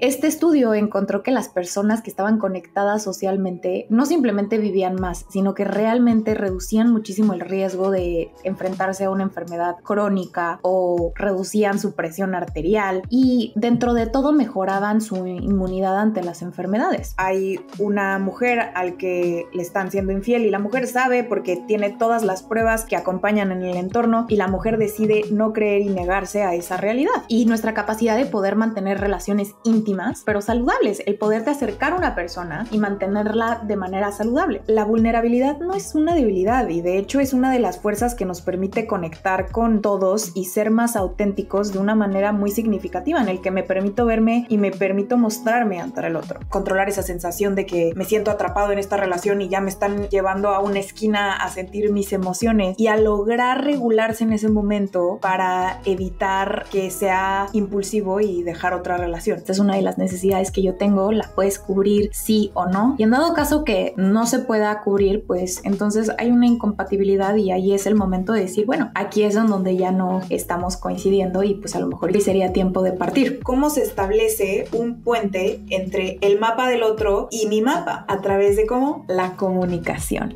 Este estudio encontró que las personas que estaban conectadas socialmente no simplemente vivían más, sino que realmente reducían muchísimo el riesgo de enfrentarse a una enfermedad crónica o reducían su presión arterial y dentro de todo mejoraban su inmunidad ante las enfermedades. Hay una mujer al que le están siendo infiel y la mujer sabe porque tiene todas las pruebas que acompañan en el entorno y la mujer decide no creer y negarse a esa realidad. Y nuestra capacidad de poder mantener relaciones íntimas pero saludables, el poderte acercar a una persona y mantenerla de manera saludable. La vulnerabilidad no es una debilidad y de hecho es una de las fuerzas que nos permite conectar con todos y ser más auténticos de una manera muy significativa, en el que me permito verme y me permito mostrarme ante el otro. Controlar esa sensación de que me siento atrapado en esta relación y ya me están llevando a una esquina a sentir mis emociones y a lograr regularse en ese momento para evitar que sea impulsivo y dejar otra relación. Esta es una de las necesidades que yo tengo, la puedes cubrir sí o no, y en dado caso que no se pueda cubrir, pues entonces hay una incompatibilidad y ahí es el momento de decir, bueno, aquí es donde ya no estamos coincidiendo y pues a lo mejor sería tiempo de partir. ¿Cómo se establece un puente entre el mapa del otro y mi mapa? A través de ¿cómo? La comunicación.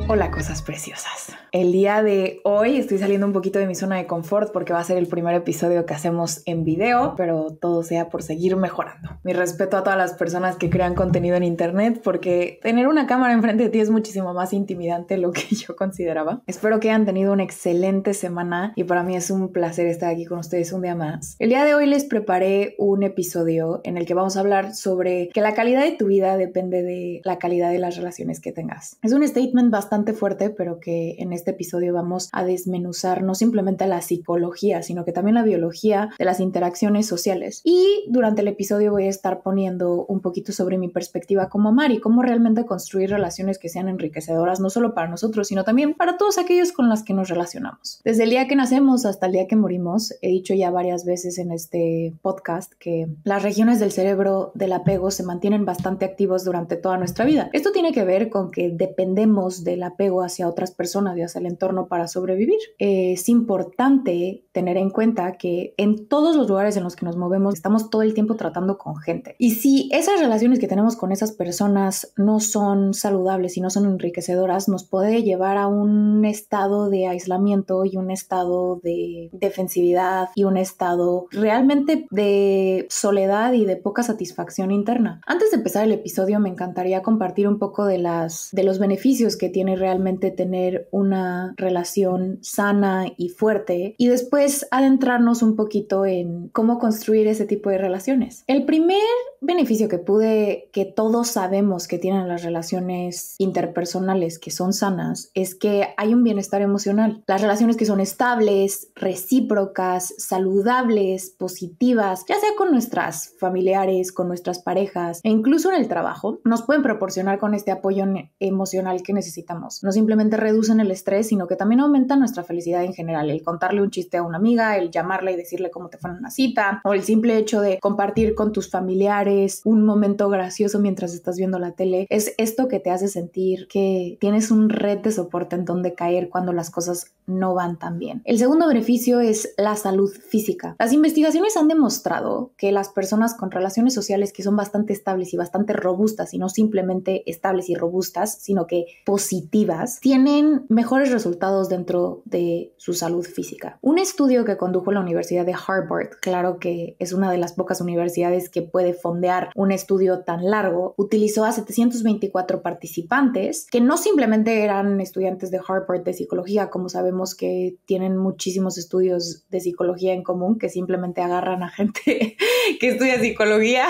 Hola, cosas preciosas. El día de hoy estoy saliendo un poquito de mi zona de confort porque va a ser el primer episodio que hacemos en video, pero todo sea por seguir mejorando. Mi respeto a todas las personas que crean contenido en internet porque tener una cámara enfrente de ti es muchísimo más intimidante de lo que yo consideraba. Espero que hayan tenido una excelente semana y para mí es un placer estar aquí con ustedes un día más. El día de hoy les preparé un episodio en el que vamos a hablar sobre que la calidad de tu vida depende de la calidad de las relaciones que tengas. Es un statement bastante fuerte, pero que en este episodio vamos a desmenuzar no simplemente la psicología, sino que también la biología de las interacciones sociales. Y durante el episodio voy a estar poniendo un poquito sobre mi perspectiva como Mari, cómo realmente construir relaciones que sean enriquecedoras, no solo para nosotros, sino también para todos aquellos con los que nos relacionamos. Desde el día que nacemos hasta el día que morimos, he dicho ya varias veces en este podcast que las regiones del cerebro del apego se mantienen bastante activos durante toda nuestra vida. Esto tiene que ver con que dependemos del apego hacia otras personas y hacia el entorno para sobrevivir. Es importante tener en cuenta que en todos los lugares en los que nos movemos estamos todo el tiempo tratando con gente. Y si esas relaciones que tenemos con esas personas no son saludables y no son enriquecedoras, nos puede llevar a un estado de aislamiento y un estado de defensividad y un estado realmente de soledad y de poca satisfacción interna. Antes de empezar el episodio, me encantaría compartir un poco de los beneficios que tiene realmente tener una relación sana y fuerte y después adentrarnos un poquito en cómo construir ese tipo de relaciones. El primer beneficio que todos sabemos que tienen las relaciones interpersonales que son sanas es que hay un bienestar emocional. Las relaciones que son estables, recíprocas, saludables, positivas, ya sea con nuestras familiares, con nuestras parejas e incluso en el trabajo, nos pueden proporcionar con este apoyo emocional que necesitamos. No simplemente reducen el estrés, sino que también aumentan nuestra felicidad en general. El contarle un chiste a una amiga, el llamarla y decirle cómo te fue en una cita, o el simple hecho de compartir con tus familiares un momento gracioso mientras estás viendo la tele, es esto que te hace sentir que tienes un red de soporte en donde caer cuando las cosas no van tan bien. El segundo beneficio es la salud física. Las investigaciones han demostrado que las personas con relaciones sociales que son bastante estables y bastante robustas, y no simplemente estables y robustas, sino que positivas, tienen mejores resultados dentro de su salud física. Un estudio que condujo la Universidad de Harvard, claro que es una de las pocas universidades que puede fondear un estudio tan largo, utilizó a 724 participantes que no simplemente eran estudiantes de Harvard de psicología, como sabemos que tienen muchísimos estudios de psicología en común, que simplemente agarran a gente que estudia psicología,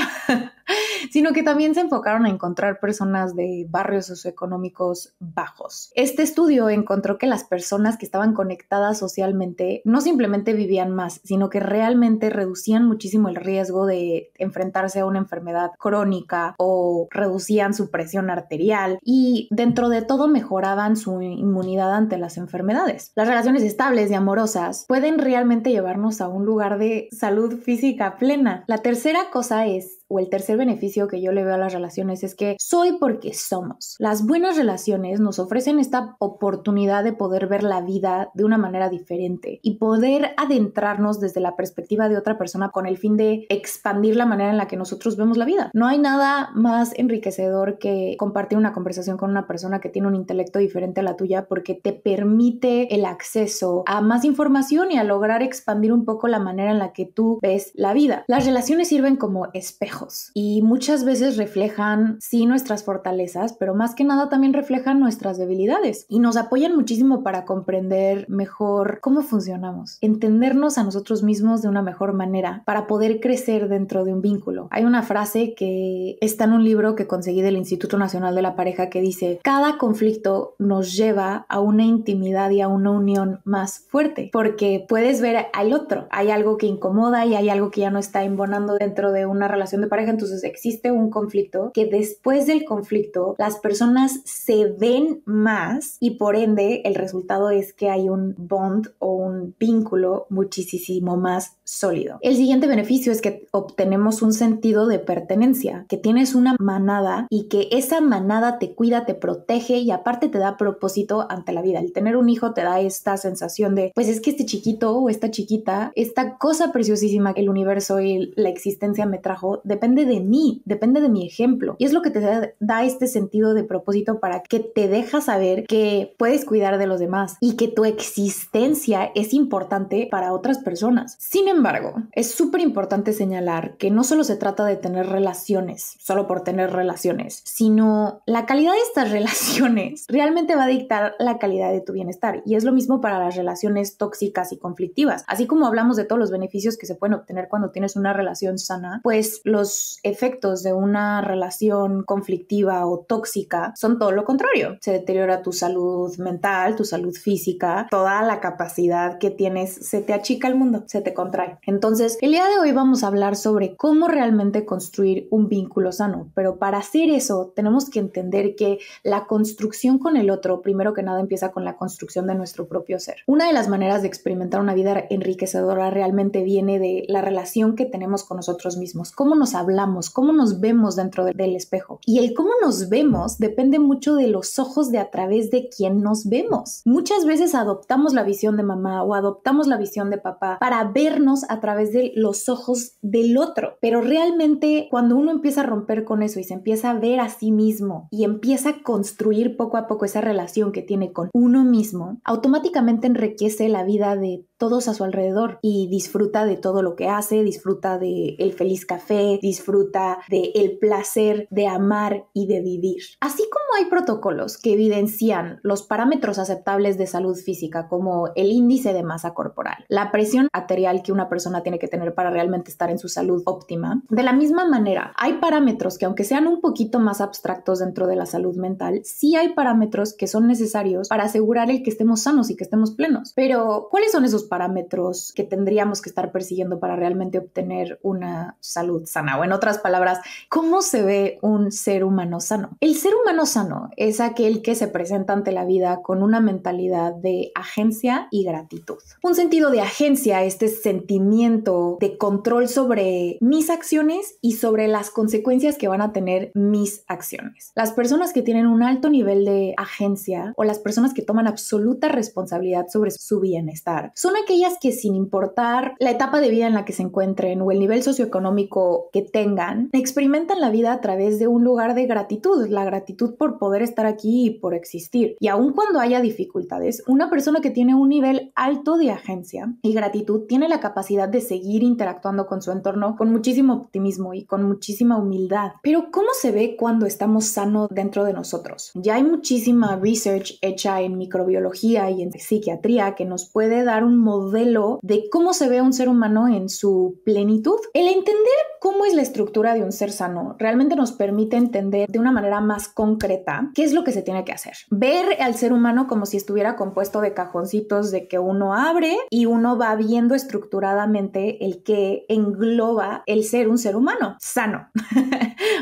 sino que también se enfocaron a encontrar personas de barrios socioeconómicos bajos. Este estudio encontró que las personas que estaban conectadas socialmente no simplemente vivían más, sino que realmente reducían muchísimo el riesgo de enfrentarse a una enfermedad crónica o reducían su presión arterial y dentro de todo mejoraban su inmunidad ante las enfermedades. Las relaciones estables y amorosas pueden realmente llevarnos a un lugar de salud física plena. La tercera cosa es, o el tercer beneficio beneficio que yo le veo a las relaciones es que soy porque somos. Las buenas relaciones nos ofrecen esta oportunidad de poder ver la vida de una manera diferente y poder adentrarnos desde la perspectiva de otra persona con el fin de expandir la manera en la que nosotros vemos la vida. No hay nada más enriquecedor que compartir una conversación con una persona que tiene un intelecto diferente a la tuya, porque te permite el acceso a más información y a lograr expandir un poco la manera en la que tú ves la vida. Las relaciones sirven como espejos y muchas veces reflejan, sí, nuestras fortalezas, pero más que nada también reflejan nuestras debilidades y nos apoyan muchísimo para comprender mejor cómo funcionamos, entendernos a nosotros mismos de una mejor manera para poder crecer dentro de un vínculo. Hay una frase que está en un libro que conseguí del Instituto Nacional de la Pareja que dice: cada conflicto nos lleva a una intimidad y a una unión más fuerte, porque puedes ver al otro, hay algo que incomoda y hay algo que ya no está embonando dentro de una relación de pareja, entonces existe un conflicto que después del conflicto las personas se ven más y por ende el resultado es que hay un bond o un vínculo muchísimo más sólido. El siguiente beneficio es que obtenemos un sentido de pertenencia, que tienes una manada y que esa manada te cuida, te protege y aparte te da propósito ante la vida. El tener un hijo te da esta sensación de, pues es que este chiquito o esta chiquita, esta cosa preciosísima que el universo y la existencia me trajo, depende de mí, depende de mi ejemplo. Y es lo que te da este sentido de propósito para que te deja saber que puedes cuidar de los demás y que tu existencia es importante para otras personas. Sin embargo, es súper importante señalar que no solo se trata de tener relaciones, solo por tener relaciones, sino la calidad de estas relaciones realmente va a dictar la calidad de tu bienestar. Y es lo mismo para las relaciones tóxicas y conflictivas. Así como hablamos de todos los beneficios que se pueden obtener cuando tienes una relación sana, pues los efectos de una relación conflictiva o tóxica son todo lo contrario. Se deteriora tu salud mental, tu salud física, toda la capacidad que tienes, se te achica el mundo, se te contrae. Entonces, el día de hoy vamos a hablar sobre cómo realmente construir un vínculo sano, pero para hacer eso tenemos que entender que la construcción con el otro, primero que nada, empieza con la construcción de nuestro propio ser. Una de las maneras de experimentar una vida enriquecedora realmente viene de la relación que tenemos con nosotros mismos, cómo nos hablamos, cómo nos vemos dentro del espejo. Y el cómo nos vemos depende mucho de los ojos de a través de quién nos vemos. Muchas veces adoptamos la visión de mamá o adoptamos la visión de papá para vernos a través de los ojos del otro, pero realmente cuando uno empieza a romper con eso y se empieza a ver a sí mismo y empieza a construir poco a poco esa relación que tiene con uno mismo, automáticamente enriquece la vida de todos a su alrededor y disfruta de todo lo que hace, disfruta de el feliz café, disfruta de el placer de amar y de vivir. Así como hay protocolos que evidencian los parámetros aceptables de salud física, como el índice de masa corporal, la presión arterial que una persona tiene que tener para realmente estar en su salud óptima, de la misma manera hay parámetros que, aunque sean un poquito más abstractos dentro de la salud mental, sí hay parámetros que son necesarios para asegurar el que estemos sanos y que estemos plenos. Pero, ¿cuáles son esos parámetros que tendríamos que estar persiguiendo para realmente obtener una salud sana? O en otras palabras, ¿cómo se ve un ser humano sano? El ser humano sano es aquel que se presenta ante la vida con una mentalidad de agencia y gratitud. Un sentido de agencia, este sentimiento de control sobre mis acciones y sobre las consecuencias que van a tener mis acciones. Las personas que tienen un alto nivel de agencia o las personas que toman absoluta responsabilidad sobre su bienestar son aquellas que, sin importar la etapa de vida en la que se encuentren o el nivel socioeconómico que tengan, experimentan la vida a través de un lugar de gratitud, la gratitud por poder estar aquí y por existir. Y aun cuando haya dificultades, una persona que tiene un nivel alto de agencia y gratitud tiene la capacidad de seguir interactuando con su entorno con muchísimo optimismo y con muchísima humildad. Pero ¿cómo se ve cuando estamos sanos dentro de nosotros? Ya hay muchísima research hecha en microbiología y en psiquiatría que nos puede dar un modelo de cómo se ve un ser humano en su plenitud. El entender cómo es la estructura de un ser sano realmente nos permite entender de una manera más concreta qué es lo que se tiene que hacer. Ver al ser humano como si estuviera compuesto de cajoncitos de que uno abre y uno va viendo estructuradamente el que engloba el ser un ser humano sano.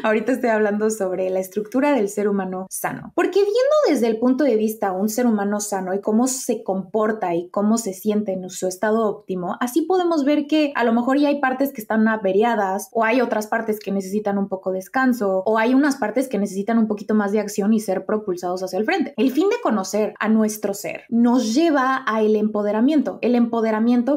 Ahorita estoy hablando sobre la estructura del ser humano sano. Porque viendo desde el punto de vista un ser humano sano y cómo se comporta y cómo se siente en su estado óptimo, así podemos ver que a lo mejor ya hay partes que están averiadas, o hay otras partes que necesitan un poco de descanso, o hay unas partes que necesitan un poquito más de acción y ser propulsados hacia el frente. El fin de conocer a nuestro ser nos lleva a el empoderamiento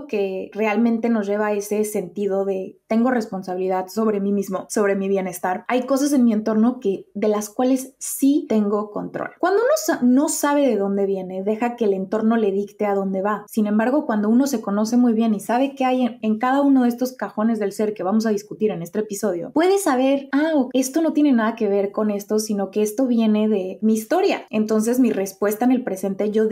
que realmente nos lleva a ese sentido de tengo responsabilidad sobre mí mismo, sobre mi bienestar. Hay cosas en mi entorno de las cuales sí tengo control. Cuando uno no sabe de dónde viene, deja que el entorno le dicte a dónde va. Sin embargo, cuando uno se conoce muy bien y sabe qué hay en cada uno de estos cajones del ser que vamos a discutir en este episodio, puede saber, esto no tiene nada que ver con esto, sino que esto viene de mi historia. Entonces, mi respuesta en el presente, yo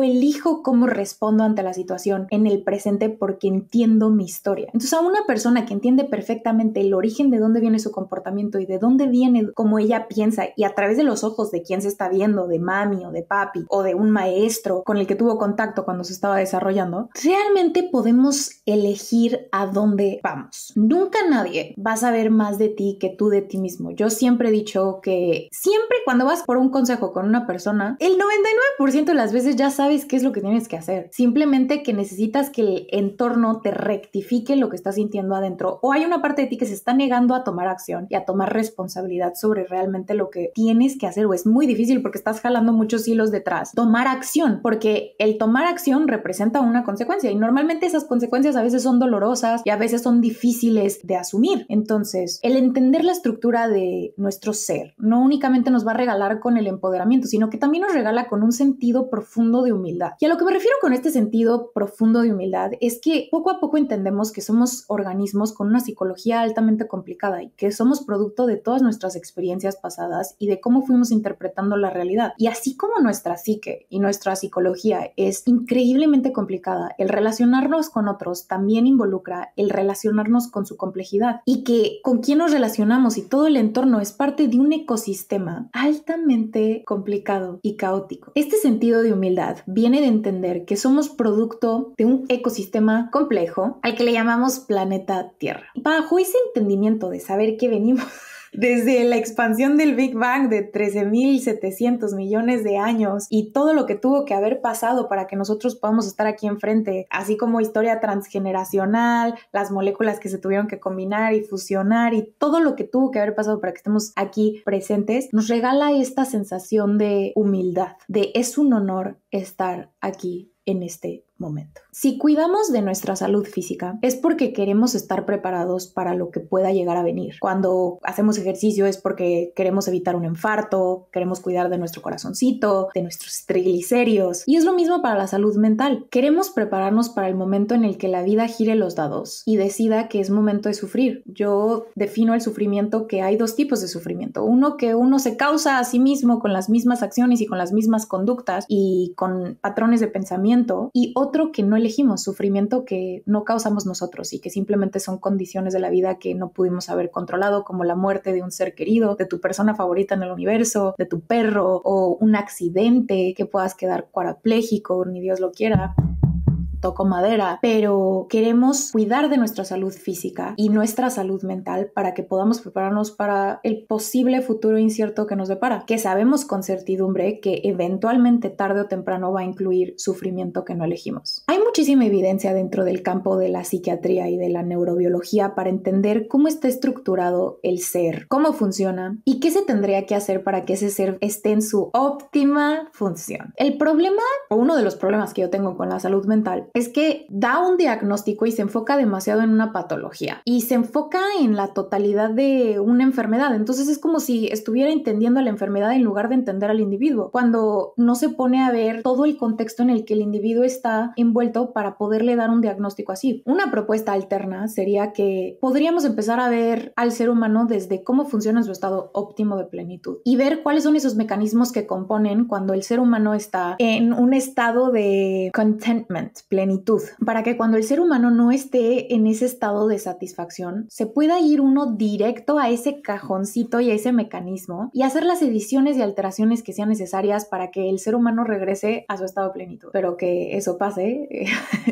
elijo cómo respondo ante la situación en el presente porque entiendo mi historia. Entonces, a una persona que entiende perfectamente el origen de dónde viene su comportamiento y de dónde viene cómo ella piensa, y a través de los ojos de quién se está viendo, de mami o de papi o de un maestro con el que tuvo contacto cuando se estaba desarrollando, realmente podemos elegir a dónde vamos. Nunca nadie va a saber más de ti que tú de ti mismo. Yo siempre he dicho que siempre cuando vas por un consejo con una persona, el 99% de las veces ya sabes qué es lo que tienes que hacer. Simplemente que necesitas que el entorno te rectifique lo que estás sintiendo adentro, o hay una parte de ti que se está negando a tomar acción y a tomar responsabilidad sobre realmente lo que tienes que hacer, o es muy difícil porque estás jalando muchos hilos detrás. Tomar acción, porque el tomar acción representa una consecuencia y normalmente esas consecuencias a veces son dolorosas y a veces son difíciles de asumir. Entonces, el entender la estructura de nuestro ser no únicamente nos va a regalar con el empoderamiento, sino que también nos regala con un sentido profundo de humildad. Y a lo que me refiero con este sentido profundo de humildad es que poco a poco entendemos que somos organismos con una psicología altamente complicada y que somos producto de todas nuestras experiencias pasadas y de cómo fuimos interpretando la realidad. Y así como nuestra psique y nuestra psicología es increíblemente complicada, el relacionarnos con otros también involucra el relacionarnos con su complejidad, y que con quién nos relacionamos y todo el entorno es parte de un ecosistema altamente complicado y caótico. Este sentido de humildad viene de entender que somos producto de un ecosistema complejo al que le llamamos planeta Tierra. Bajo ese entendimiento de saber que venimos desde la expansión del Big Bang de 13,700 millones de años y todo lo que tuvo que haber pasado para que nosotros podamos estar aquí enfrente, así como historia transgeneracional, las moléculas que se tuvieron que combinar y fusionar y todo lo que tuvo que haber pasado para que estemos aquí presentes, nos regala esta sensación de humildad, de es un honor estar aquí en este momento. Si cuidamos de nuestra salud física, es porque queremos estar preparados para lo que pueda llegar a venir. Cuando hacemos ejercicio es porque queremos evitar un infarto, queremos cuidar de nuestro corazoncito, de nuestros triglicéridos. Y es lo mismo para la salud mental. Queremos prepararnos para el momento en el que la vida gire los dados y decida que es momento de sufrir. Yo defino el sufrimiento que hay dos tipos de sufrimiento. Uno que uno se causa a sí mismo con las mismas acciones y con las mismas conductas y con patrones de pensamiento, y otro que no elegimos, sufrimiento que no causamos nosotros y que simplemente son condiciones de la vida que no pudimos haber controlado, como la muerte de un ser querido, de tu persona favorita en el universo, de tu perro, o un accidente que puedas quedar cuadrapléjico, ni Dios lo quiera. Toco madera, pero queremos cuidar de nuestra salud física y nuestra salud mental para que podamos prepararnos para el posible futuro incierto que nos depara, que sabemos con certidumbre que eventualmente tarde o temprano va a incluir sufrimiento que no elegimos. Hay muchísima evidencia dentro del campo de la psiquiatría y de la neurobiología para entender cómo está estructurado el ser, cómo funciona y qué se tendría que hacer para que ese ser esté en su óptima función. El problema, o uno de los problemas que yo tengo con la salud mental, es que da un diagnóstico y se enfoca demasiado en una patología y se enfoca en la totalidad de una enfermedad. Entonces es como si estuviera entendiendo a la enfermedad en lugar de entender al individuo, cuando no se pone a ver todo el contexto en el que el individuo está envuelto para poderle dar un diagnóstico así. Una propuesta alterna sería que podríamos empezar a ver al ser humano desde cómo funciona su estado óptimo de plenitud y ver cuáles son esos mecanismos que componen cuando el ser humano está en un estado de contentment, plenitud, para que cuando el ser humano no esté en ese estado de satisfacción, se pueda ir uno directo a ese cajoncito y a ese mecanismo y hacer las ediciones y alteraciones que sean necesarias para que el ser humano regrese a su estado de plenitud. Pero que eso pase,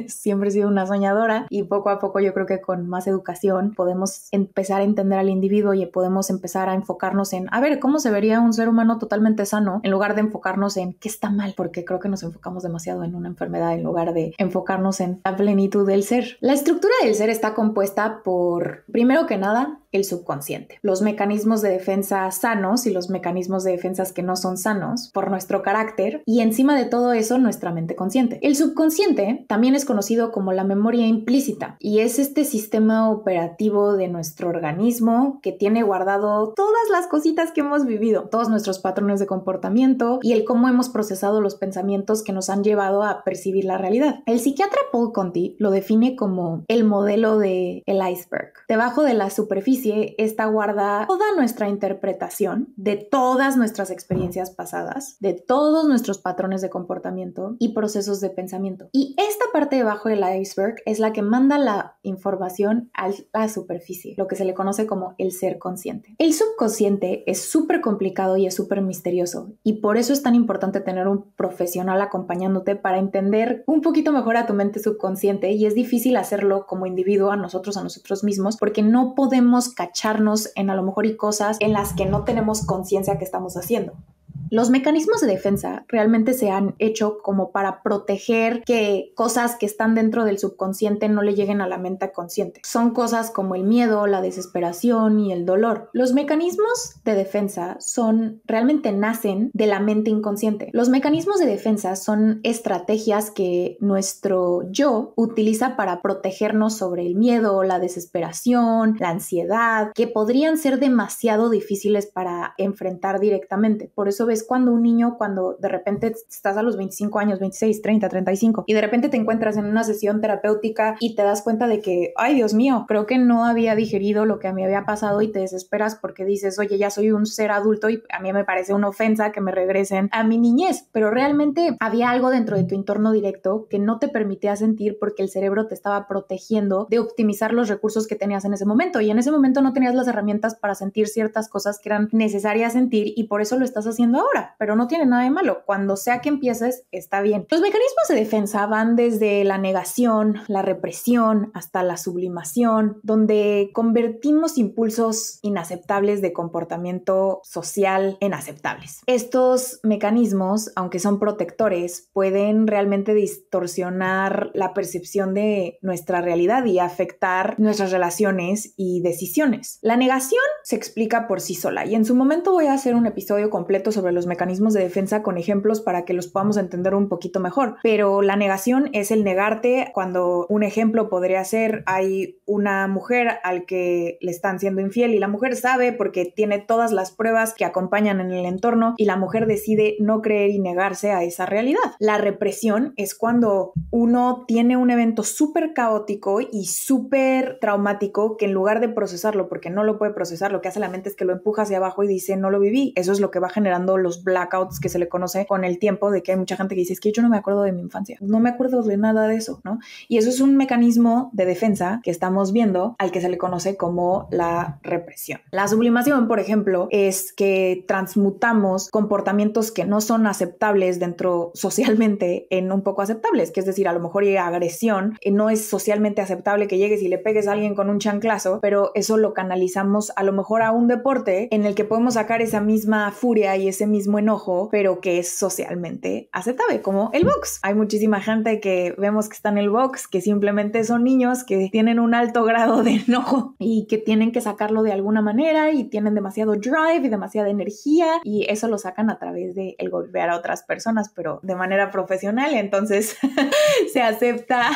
siempre he sido una soñadora y poco a poco yo creo que con más educación podemos empezar a entender al individuo y podemos empezar a enfocarnos en, a ver, ¿cómo se vería un ser humano totalmente sano? En lugar de enfocarnos en qué está mal, porque creo que nos enfocamos demasiado en una enfermedad en lugar de enfocarnos en la plenitud del ser. La estructura del ser está compuesta por, primero que nada, el subconsciente, los mecanismos de defensa sanos y los mecanismos de defensas que no son sanos por nuestro carácter y encima de todo eso nuestra mente consciente. El subconsciente también es conocido como la memoria implícita y es este sistema operativo de nuestro organismo que tiene guardado todas las cositas que hemos vivido, todos nuestros patrones de comportamiento y el cómo hemos procesado los pensamientos que nos han llevado a percibir la realidad. El psiquiatra Paul Conti lo define como el modelo del iceberg. Debajo de la superficie, esta guarda toda nuestra interpretación de todas nuestras experiencias pasadas, de todos nuestros patrones de comportamiento y procesos de pensamiento. Y esta parte debajo del iceberg es la que manda la información a la superficie, lo que se le conoce como el ser consciente. El subconsciente es súper complicado y es súper misterioso y por eso es tan importante tener un profesional acompañándote para entender un poquito mejor a tu mente subconsciente y es difícil hacerlo como individuo a nosotros mismos porque no podemos cacharnos en a lo mejor y cosas en las que no tenemos conciencia que estamos haciendo. Los mecanismos de defensa realmente se han hecho como para proteger que cosas que están dentro del subconsciente no le lleguen a la mente consciente. Son cosas como el miedo, la desesperación y el dolor. Los mecanismos de defensa realmente nacen de la mente inconsciente. Los mecanismos de defensa son estrategias que nuestro yo utiliza para protegernos sobre el miedo, la desesperación, la ansiedad, que podrían ser demasiado difíciles para enfrentar directamente. Por eso ves cuando un niño, cuando de repente estás a los 25 años, 26, 30, 35 y de repente te encuentras en una sesión terapéutica y te das cuenta de que, ay Dios mío, creo que no había digerido lo que a mí había pasado y te desesperas porque dices, oye, ya soy un ser adulto y a mí me parece una ofensa que me regresen a mi niñez, pero realmente había algo dentro de tu entorno directo que no te permitía sentir porque el cerebro te estaba protegiendo de optimizar los recursos que tenías en ese momento y en ese momento no tenías las herramientas para sentir ciertas cosas que eran necesarias sentir y por eso lo estás haciendo ahora, pero no tiene nada de malo. Cuando sea que empieces, está bien. Los mecanismos de defensa van desde la negación, la represión, hasta la sublimación, donde convertimos impulsos inaceptables de comportamiento social en aceptables. Estos mecanismos, aunque son protectores, pueden realmente distorsionar la percepción de nuestra realidad y afectar nuestras relaciones y decisiones. La negación se explica por sí sola y en su momento voy a hacer un episodio completo sobre los mecanismos de defensa con ejemplos para que los podamos entender un poquito mejor, pero la negación es el negarte cuando un ejemplo podría ser hay una mujer al que le están siendo infiel y la mujer sabe porque tiene todas las pruebas que acompañan en el entorno y la mujer decide no creer y negarse a esa realidad. La represión es cuando uno tiene un evento súper caótico y súper traumático que en lugar de procesarlo, porque no lo puede procesar, lo que hace la mente es que lo empuja hacia abajo y dice no lo viví. Eso es lo que va generando los blackouts que se le conoce con el tiempo, de que hay mucha gente que dice es que yo no me acuerdo de mi infancia, no me acuerdo de nada de eso, ¿no? Y eso es un mecanismo de defensa que estamos viendo al que se le conoce como la represión. La sublimación, por ejemplo, es que transmutamos comportamientos que no son aceptables dentro socialmente en un poco aceptables, que es decir, a lo mejor agresión no es socialmente aceptable que llegues y le pegues a alguien con un chanclazo, pero eso lo canalizamos a lo mejor a un deporte en el que podemos sacar esa misma furia y ese mismo enojo, pero que es socialmente aceptable, como el box. Hay muchísima gente que vemos que está en el box, que simplemente son niños que tienen un alto grado de enojo y que tienen que sacarlo de alguna manera y tienen demasiado drive y demasiada energía y eso lo sacan a través de el golpear a otras personas, pero de manera profesional, entonces se acepta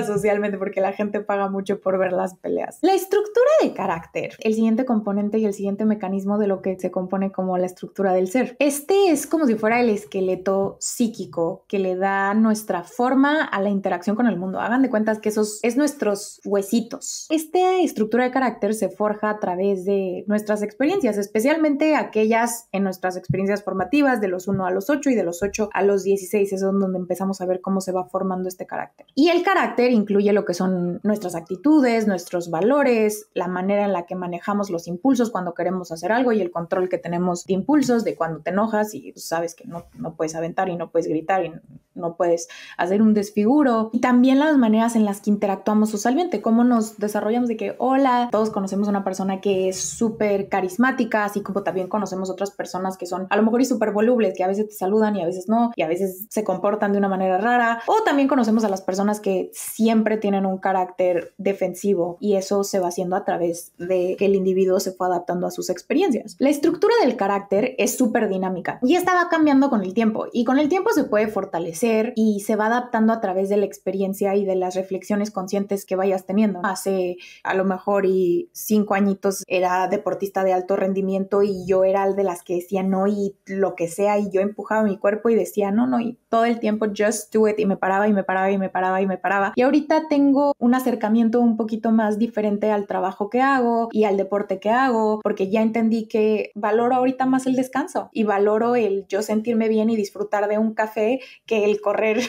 socialmente porque la gente paga mucho por ver las peleas. La estructura de carácter, el siguiente componente y el siguiente mecanismo de lo que se compone como la estructura estructura del ser. Este es como si fuera el esqueleto psíquico que le da nuestra forma a la interacción con el mundo. Hagan de cuentas que esos es nuestros huesitos. Esta estructura de carácter se forja a través de nuestras experiencias, especialmente aquellas en nuestras experiencias formativas de los 1 a los 8 y de los 8 a los 16, es donde empezamos a ver cómo se va formando este carácter. Y el carácter incluye lo que son nuestras actitudes, nuestros valores, la manera en la que manejamos los impulsos cuando queremos hacer algo y el control que tenemos de impulsos, de cuando te enojas y sabes que no puedes aventar y no puedes gritar y no puedes hacer un desfiguro. Y también las maneras en las que interactuamos socialmente, cómo nos desarrollamos de que, hola, todos conocemos una persona que es súper carismática, así como también conocemos otras personas que son a lo mejor y súper volubles, que a veces te saludan y a veces no, y a veces se comportan de una manera rara. O también conocemos a las personas que siempre tienen un carácter defensivo y eso se va haciendo a través de que el individuo se fue adaptando a sus experiencias. La estructura del carácter es súper dinámica y esta va cambiando con el tiempo y con el tiempo se puede fortalecer y se va adaptando a través de la experiencia y de las reflexiones conscientes que vayas teniendo. Hace a lo mejor 5 añitos era deportista de alto rendimiento y yo era de las que decía no y lo que sea y yo empujaba mi cuerpo y decía no y todo el tiempo just do it y me paraba y me paraba y me paraba y me paraba y ahorita tengo un acercamiento un poquito más diferente al trabajo que hago y al deporte que hago porque ya entendí que valoro ahorita más el descanso y valoro el yo sentirme bien y disfrutar de un café que el correr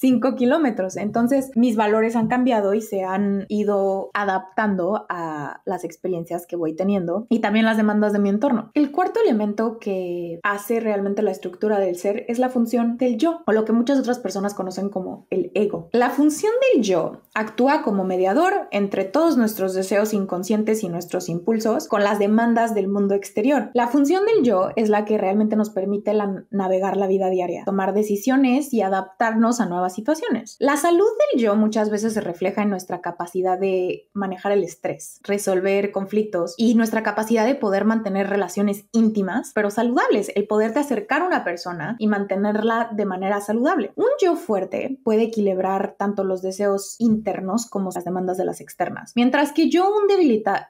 5 kilómetros. Entonces mis valores han cambiado y se han ido adaptando a las experiencias que voy teniendo y también las demandas de mi entorno. El cuarto elemento que hace realmente la estructura del ser es la función del yo, o lo que muchas otras personas conocen como el ego. La función del yo actúa como mediador entre todos nuestros deseos inconscientes y nuestros impulsos con las demandas del mundo exterior. La función del yo es la que realmente nos permite navegar la vida diaria, tomar decisiones y adaptarnos a nuevas situaciones. La salud del yo muchas veces se refleja en nuestra capacidad de manejar el estrés, resolver conflictos y nuestra capacidad de poder mantener relaciones íntimas, pero saludables, el poderte acercar a una persona y mantenerla de manera saludable. Un yo fuerte puede equilibrar tanto los deseos internos como las demandas de las externas, mientras que yo un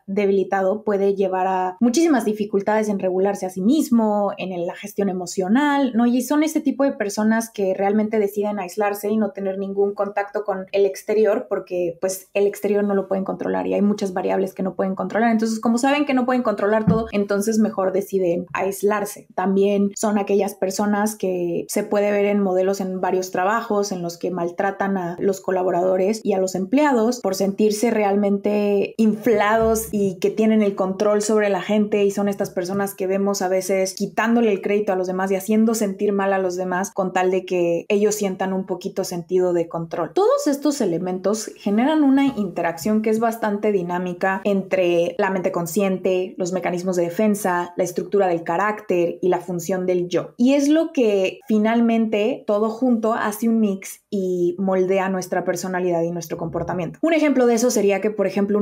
debilitado puede llevar a muchísimas dificultades en regularse a sí mismo, en la gestión emocional, ¿no? Y son este tipo de personas que realmente deciden aislarse y no tener ningún contacto con el exterior porque pues el exterior no lo pueden controlar y hay muchas variables que no pueden controlar. Entonces, como saben que no pueden controlar todo, entonces mejor deciden aislarse. También son aquellas personas que se puede ver en modelos en varios trabajos en los que maltratan a los colaboradores y a los empleados por sentirse realmente inflados y que tienen el control sobre la gente y son estas personas que vemos a veces quitándole el crédito a los demás y haciendo sentir mal a los demás con tal de que ellos sientan un poquito sentido de control. Todos estos elementos generan una interacción que es bastante dinámica entre la mente consciente, los mecanismos de defensa, la estructura del carácter y la función del yo. Y es lo que finalmente todo junto hace un mix y moldea nuestra personalidad y nuestro comportamiento. Un ejemplo de eso sería que, por ejemplo,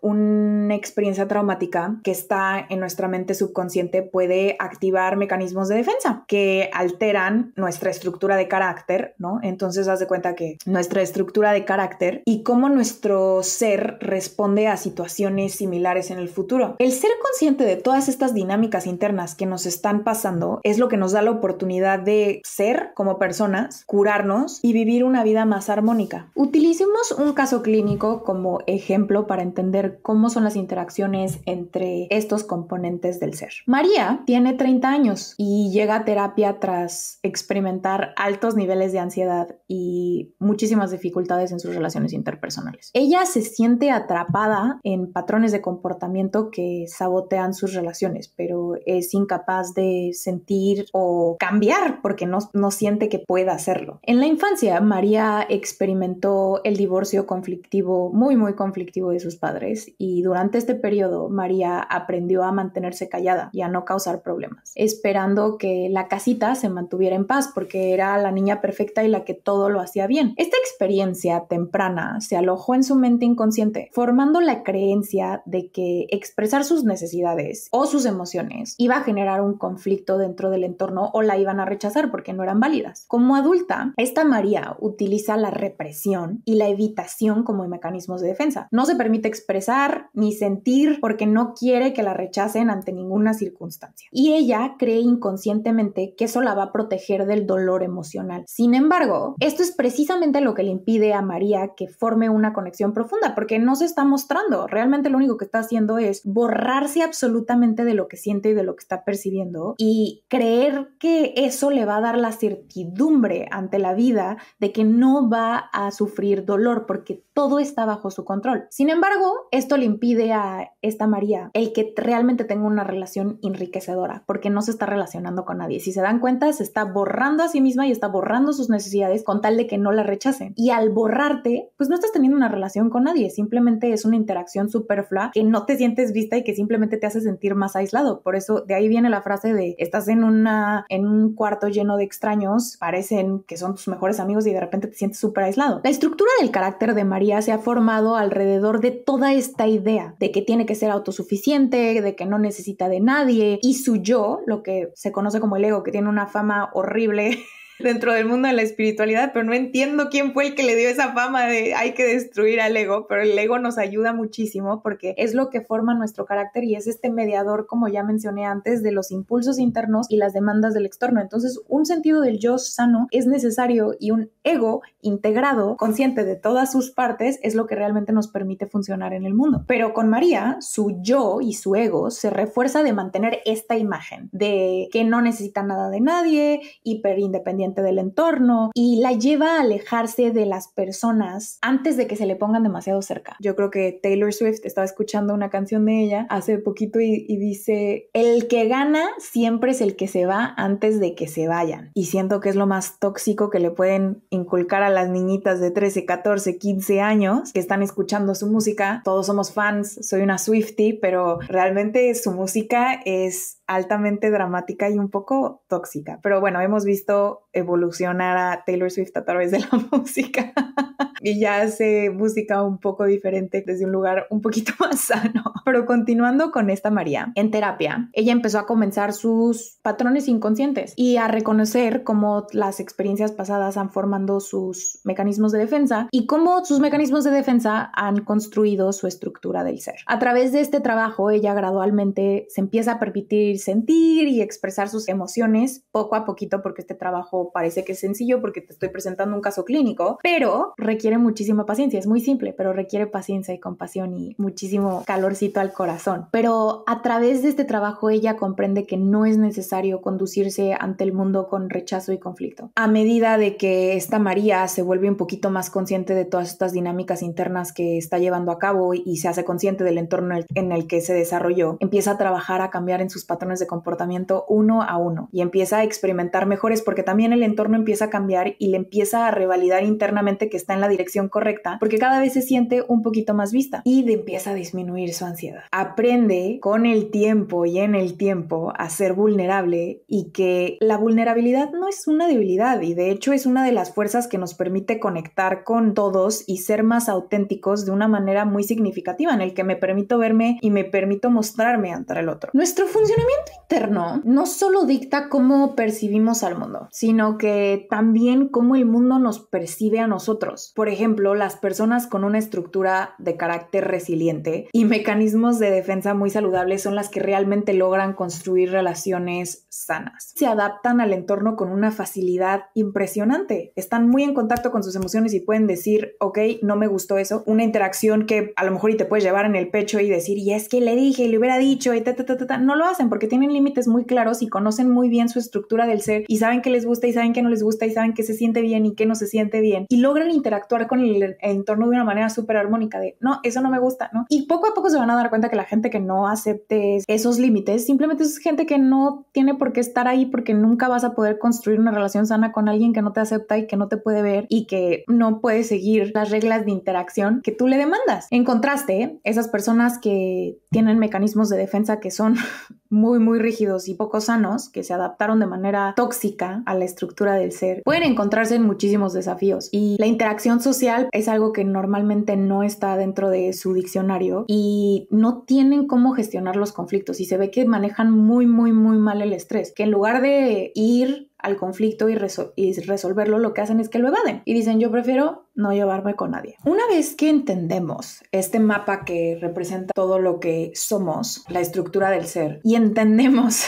una experiencia traumática que está en nuestra mente subconsciente puede activar mecanismos de defensa que alteran nuestra estructura de carácter, ¿no? Entonces, haz de cuenta que nuestra estructura de carácter y cómo nuestro ser responde a situaciones similares en el futuro. El ser consciente de todas estas dinámicas internas que nos están pasando es lo que nos da la oportunidad de ser como personas, curarnos y vivir una vida más armónica. Utilicemos un caso clínico como ejemplo para entender cómo son las interacciones entre estos componentes del ser. María tiene 30 años y llega a terapia tras experimentar altos niveles de ansiedad y muchísimas dificultades en sus relaciones interpersonales. Ella se siente atrapada en patrones de comportamiento que sabotean sus relaciones, pero es incapaz de sentir o cambiar porque no siente que pueda hacerlo. En la infancia, María experimentó el divorcio conflictivo, muy conflictivo de sus padres, y durante este periodo María aprendió a mantenerse callada y a no causar problemas, esperando que la casita se mantuviera en paz porque era la niña perfecta y la que todo lo hacía bien. Esta experiencia temprana se alojó en su mente inconsciente, formando la creencia de que expresar sus necesidades o sus emociones iba a generar un conflicto dentro del entorno o la iban a rechazar porque no eran válidas. Como adulta, esta María María utiliza la represión y la evitación como mecanismos de defensa. No se permite expresar ni sentir porque no quiere que la rechacen ante ninguna circunstancia. Y ella cree inconscientemente que eso la va a proteger del dolor emocional. Sin embargo, esto es precisamente lo que le impide a María que forme una conexión profunda, porque no se está mostrando. Realmente lo único que está haciendo es borrarse absolutamente de lo que siente y de lo que está percibiendo y creer que eso le va a dar la certidumbre ante la vida de que no va a sufrir dolor porque todo está bajo su control. Sin embargo, esto le impide a esta María el que realmente tenga una relación enriquecedora porque no se está relacionando con nadie. Si se dan cuenta, se está borrando a sí misma y está borrando sus necesidades con tal de que no la rechacen. Y al borrarte, pues no estás teniendo una relación con nadie, simplemente es una interacción superflua que no te sientes vista y que simplemente te hace sentir más aislado. Por eso de ahí viene la frase de estás en un cuarto lleno de extraños, parecen que son tus mejores amigos y de repente te sientes súper aislado. La estructura del carácter de María se ha formado alrededor de toda esta idea de que tiene que ser autosuficiente, de que no necesita de nadie, y su yo, lo que se conoce como el ego, que tiene una fama horrible dentro del mundo de la espiritualidad, pero no entiendo quién fue el que le dio esa fama de hay que destruir al ego, pero el ego nos ayuda muchísimo porque es lo que forma nuestro carácter y es este mediador, como ya mencioné antes, de los impulsos internos y las demandas del externo. Entonces, un sentido del yo sano es necesario y un ego integrado, consciente de todas sus partes, es lo que realmente nos permite funcionar en el mundo. Pero con María, su yo y su ego se refuerza de mantener esta imagen de que no necesita nada de nadie, hiper independiente del entorno, y la lleva a alejarse de las personas antes de que se le pongan demasiado cerca. Yo creo que Taylor Swift, estaba escuchando una canción de ella hace poquito y dice, el que gana siempre es el que se va antes de que se vayan. Y siento que es lo más tóxico que le pueden inculcar a las niñitas de 13, 14, 15 años que están escuchando su música. Todos somos fans, soy una Swiftie, pero realmente su música es altamente dramática y un poco tóxica. Pero bueno, hemos visto evolucionar a Taylor Swift a través de la música y ya hace música un poco diferente desde un lugar un poquito más sano. Pero continuando con esta María, en terapia, ella empezó a comenzar sus patrones inconscientes y a reconocer cómo las experiencias pasadas han formado sus mecanismos de defensa y cómo sus mecanismos de defensa han construido su estructura del ser. A través de este trabajo, ella gradualmente se empieza a permitir sentir y expresar sus emociones poco a poquito, porque este trabajo parece que es sencillo porque te estoy presentando un caso clínico, pero requiere muchísima paciencia. Es muy simple, pero requiere paciencia y compasión y muchísimo calorcito al corazón. Pero a través de este trabajo ella comprende que no es necesario conducirse ante el mundo con rechazo y conflicto. A medida de que esta María se vuelve un poquito más consciente de todas estas dinámicas internas que está llevando a cabo y se hace consciente del entorno en el que se desarrolló, empieza a trabajar a cambiar en sus patrones de comportamiento uno a uno y empieza a experimentar mejores porque también el entorno empieza a cambiar y le empieza a revalidar internamente que está en la dirección correcta porque cada vez se siente un poquito más vista y empieza a disminuir su ansiedad. Aprende con el tiempo y en el tiempo a ser vulnerable y que la vulnerabilidad no es una debilidad y de hecho es una de las fuerzas que nos permite conectar con todos y ser más auténticos de una manera muy significativa en el que me permito verme y me permito mostrarme ante el otro. Nuestro funcionamiento interno no solo dicta cómo percibimos al mundo, sino que también cómo el mundo nos percibe a nosotros. Por ejemplo, las personas con una estructura de carácter resiliente y mecanismos de defensa muy saludables son las que realmente logran construir relaciones sanas. Se adaptan al entorno con una facilidad impresionante. Están muy en contacto con sus emociones y pueden decir, ok, no me gustó eso. Una interacción que a lo mejor y te puedes llevar en el pecho y decir, y es que le dije y le hubiera dicho y no lo hacen porque tienen límites muy claros y conocen muy bien su estructura del ser y saben qué les gusta y saben qué no les gusta y saben qué se siente bien y qué no se siente bien y logran interactuar con el entorno de una manera súper armónica de, no, eso no me gusta, ¿no? Y poco a poco se van a dar cuenta que la gente que no acepte esos límites simplemente es gente que no tiene por qué estar ahí porque nunca vas a poder construir una relación sana con alguien que no te acepta y que no te puede ver y que no puede seguir las reglas de interacción que tú le demandas. En contraste, esas personas que tienen mecanismos de defensa que son muy, muy rígidos y poco sanos, que se adaptaron de manera tóxica a la estructura del ser, pueden encontrarse en muchísimos desafíos. Y la interacción social es algo que normalmente no está dentro de su diccionario y no tienen cómo gestionar los conflictos y se ve que manejan muy, muy, muy mal el estrés, que en lugar de ir al conflicto y resolverlo, lo que hacen es que lo evaden y dicen, yo prefiero no llevarme con nadie. Una vez que entendemos este mapa que representa todo lo que somos, la estructura del ser, y entendemos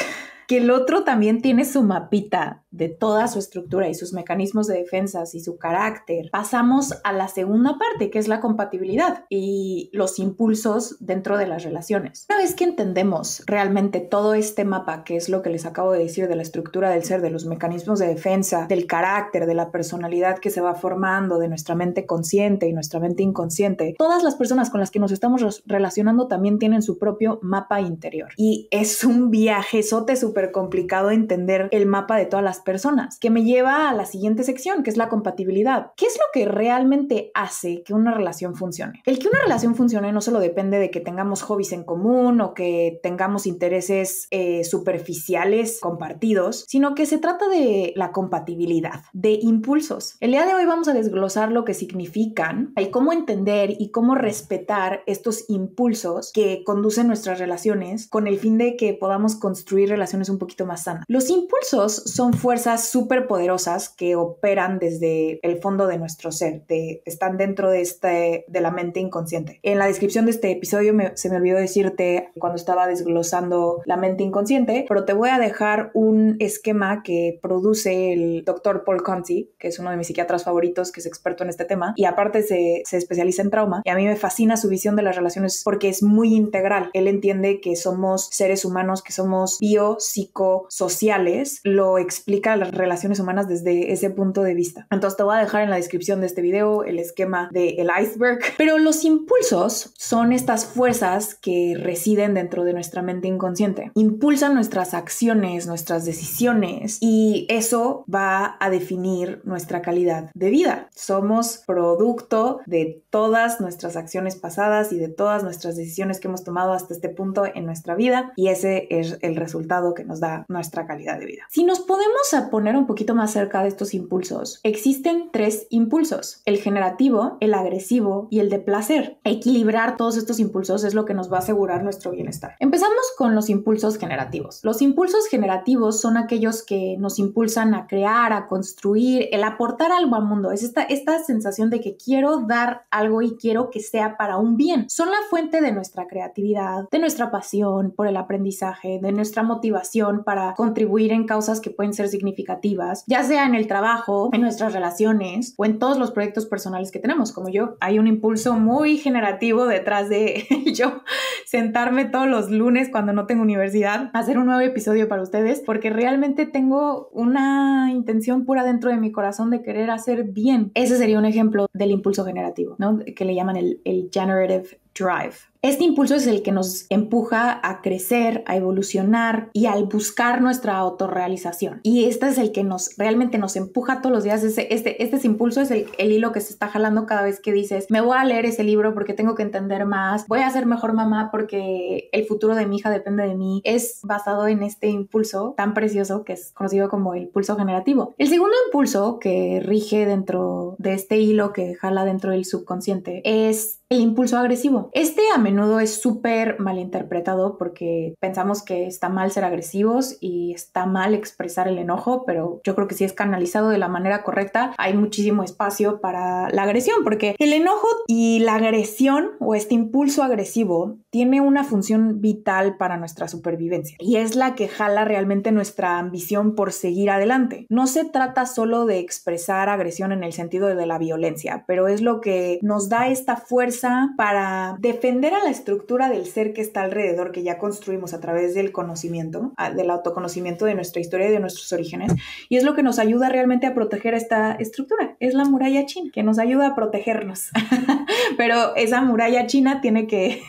que el otro también tiene su mapita de toda su estructura y sus mecanismos de defensa y su carácter, pasamos a la segunda parte, que es la compatibilidad y los impulsos dentro de las relaciones. Una vez que entendemos realmente todo este mapa, que es lo que les acabo de decir de la estructura del ser, de los mecanismos de defensa, del carácter, de la personalidad que se va formando, de nuestra mente consciente y nuestra mente inconsciente, todas las personas con las que nos estamos relacionando también tienen su propio mapa interior. Y es un viajezote súper complicado entender el mapa de todas las personas, que me lleva a la siguiente sección, que es la compatibilidad. ¿Qué es lo que realmente hace que una relación funcione? El que una relación funcione no solo depende de que tengamos hobbies en común o que tengamos intereses superficiales compartidos, sino que se trata de la compatibilidad, de impulsos. El día de hoy vamos a desglosar lo que significan, el cómo entender y cómo respetar estos impulsos que conducen nuestras relaciones con el fin de que podamos construir relaciones un poquito más sanas. Los impulsos son fuerzas súper poderosas que operan desde el fondo de nuestro ser, están dentro de la mente inconsciente. En la descripción de este episodio se me olvidó decirte cuando estaba desglosando la mente inconsciente, pero te voy a dejar un esquema que produce el doctor Paul Conti, que es uno de mis psiquiatras favoritos, que es experto en este tema, y aparte se especializa en trauma, y a mí me fascina su visión de las relaciones porque es muy integral. Él entiende que somos seres humanos, que somos biopsicosociales, lo explica a las relaciones humanas desde ese punto de vista. Entonces te voy a dejar en la descripción de este video el esquema del iceberg. Pero los impulsos son estas fuerzas que residen dentro de nuestra mente inconsciente. Impulsan nuestras acciones, nuestras decisiones, y eso va a definir nuestra calidad de vida. Somos producto de todas nuestras acciones pasadas y de todas nuestras decisiones que hemos tomado hasta este punto en nuestra vida, y ese es el resultado que nos da nuestra calidad de vida. Si nos podemos poner un poquito más cerca de estos impulsos, existen 3 impulsos: el generativo, el agresivo y el de placer. Equilibrar todos estos impulsos es lo que nos va a asegurar nuestro bienestar. Empezamos con los impulsos generativos. Los impulsos generativos son aquellos que nos impulsan a crear, a construir, el aportar algo al mundo. Es esta sensación de que quiero dar algo y quiero que sea para un bien. Son la fuente de nuestra creatividad, de nuestra pasión por el aprendizaje, de nuestra motivación para contribuir en causas que pueden ser significativas, ya sea en el trabajo, en nuestras relaciones o en todos los proyectos personales que tenemos. Como yo, hay un impulso muy generativo detrás de yo sentarme todos los lunes cuando no tengo universidad a hacer un nuevo episodio para ustedes, porque realmente tengo una intención pura dentro de mi corazón de querer hacer bien. Ese sería un ejemplo del impulso generativo, ¿no? Que le llaman el generative drive. Este impulso es el que nos empuja a crecer, a evolucionar y al buscar nuestra autorrealización. Y este es el que realmente nos empuja todos los días. Este impulso es el hilo que se está jalando cada vez que dices, me voy a leer ese libro porque tengo que entender más, voy a ser mejor mamá porque el futuro de mi hija depende de mí. Es basado en este impulso tan precioso que es conocido como el impulso generativo. El segundo impulso que rige dentro de este hilo que jala dentro del subconsciente es el impulso agresivo. Este a menudo es súper malinterpretado porque pensamos que está mal ser agresivos y está mal expresar el enojo, pero yo creo que si es canalizado de la manera correcta, hay muchísimo espacio para la agresión, porque el enojo y la agresión o este impulso agresivo tiene una función vital para nuestra supervivencia y es la que jala realmente nuestra ambición por seguir adelante. No se trata solo de expresar agresión en el sentido de la violencia, pero es lo que nos da esta fuerza para defender a la estructura del ser que está alrededor, que ya construimos a través del conocimiento, del autoconocimiento de nuestra historia y de nuestros orígenes, y es lo que nos ayuda realmente a proteger esta estructura. Es la muralla china que nos ayuda a protegernos. Pero esa muralla china tiene que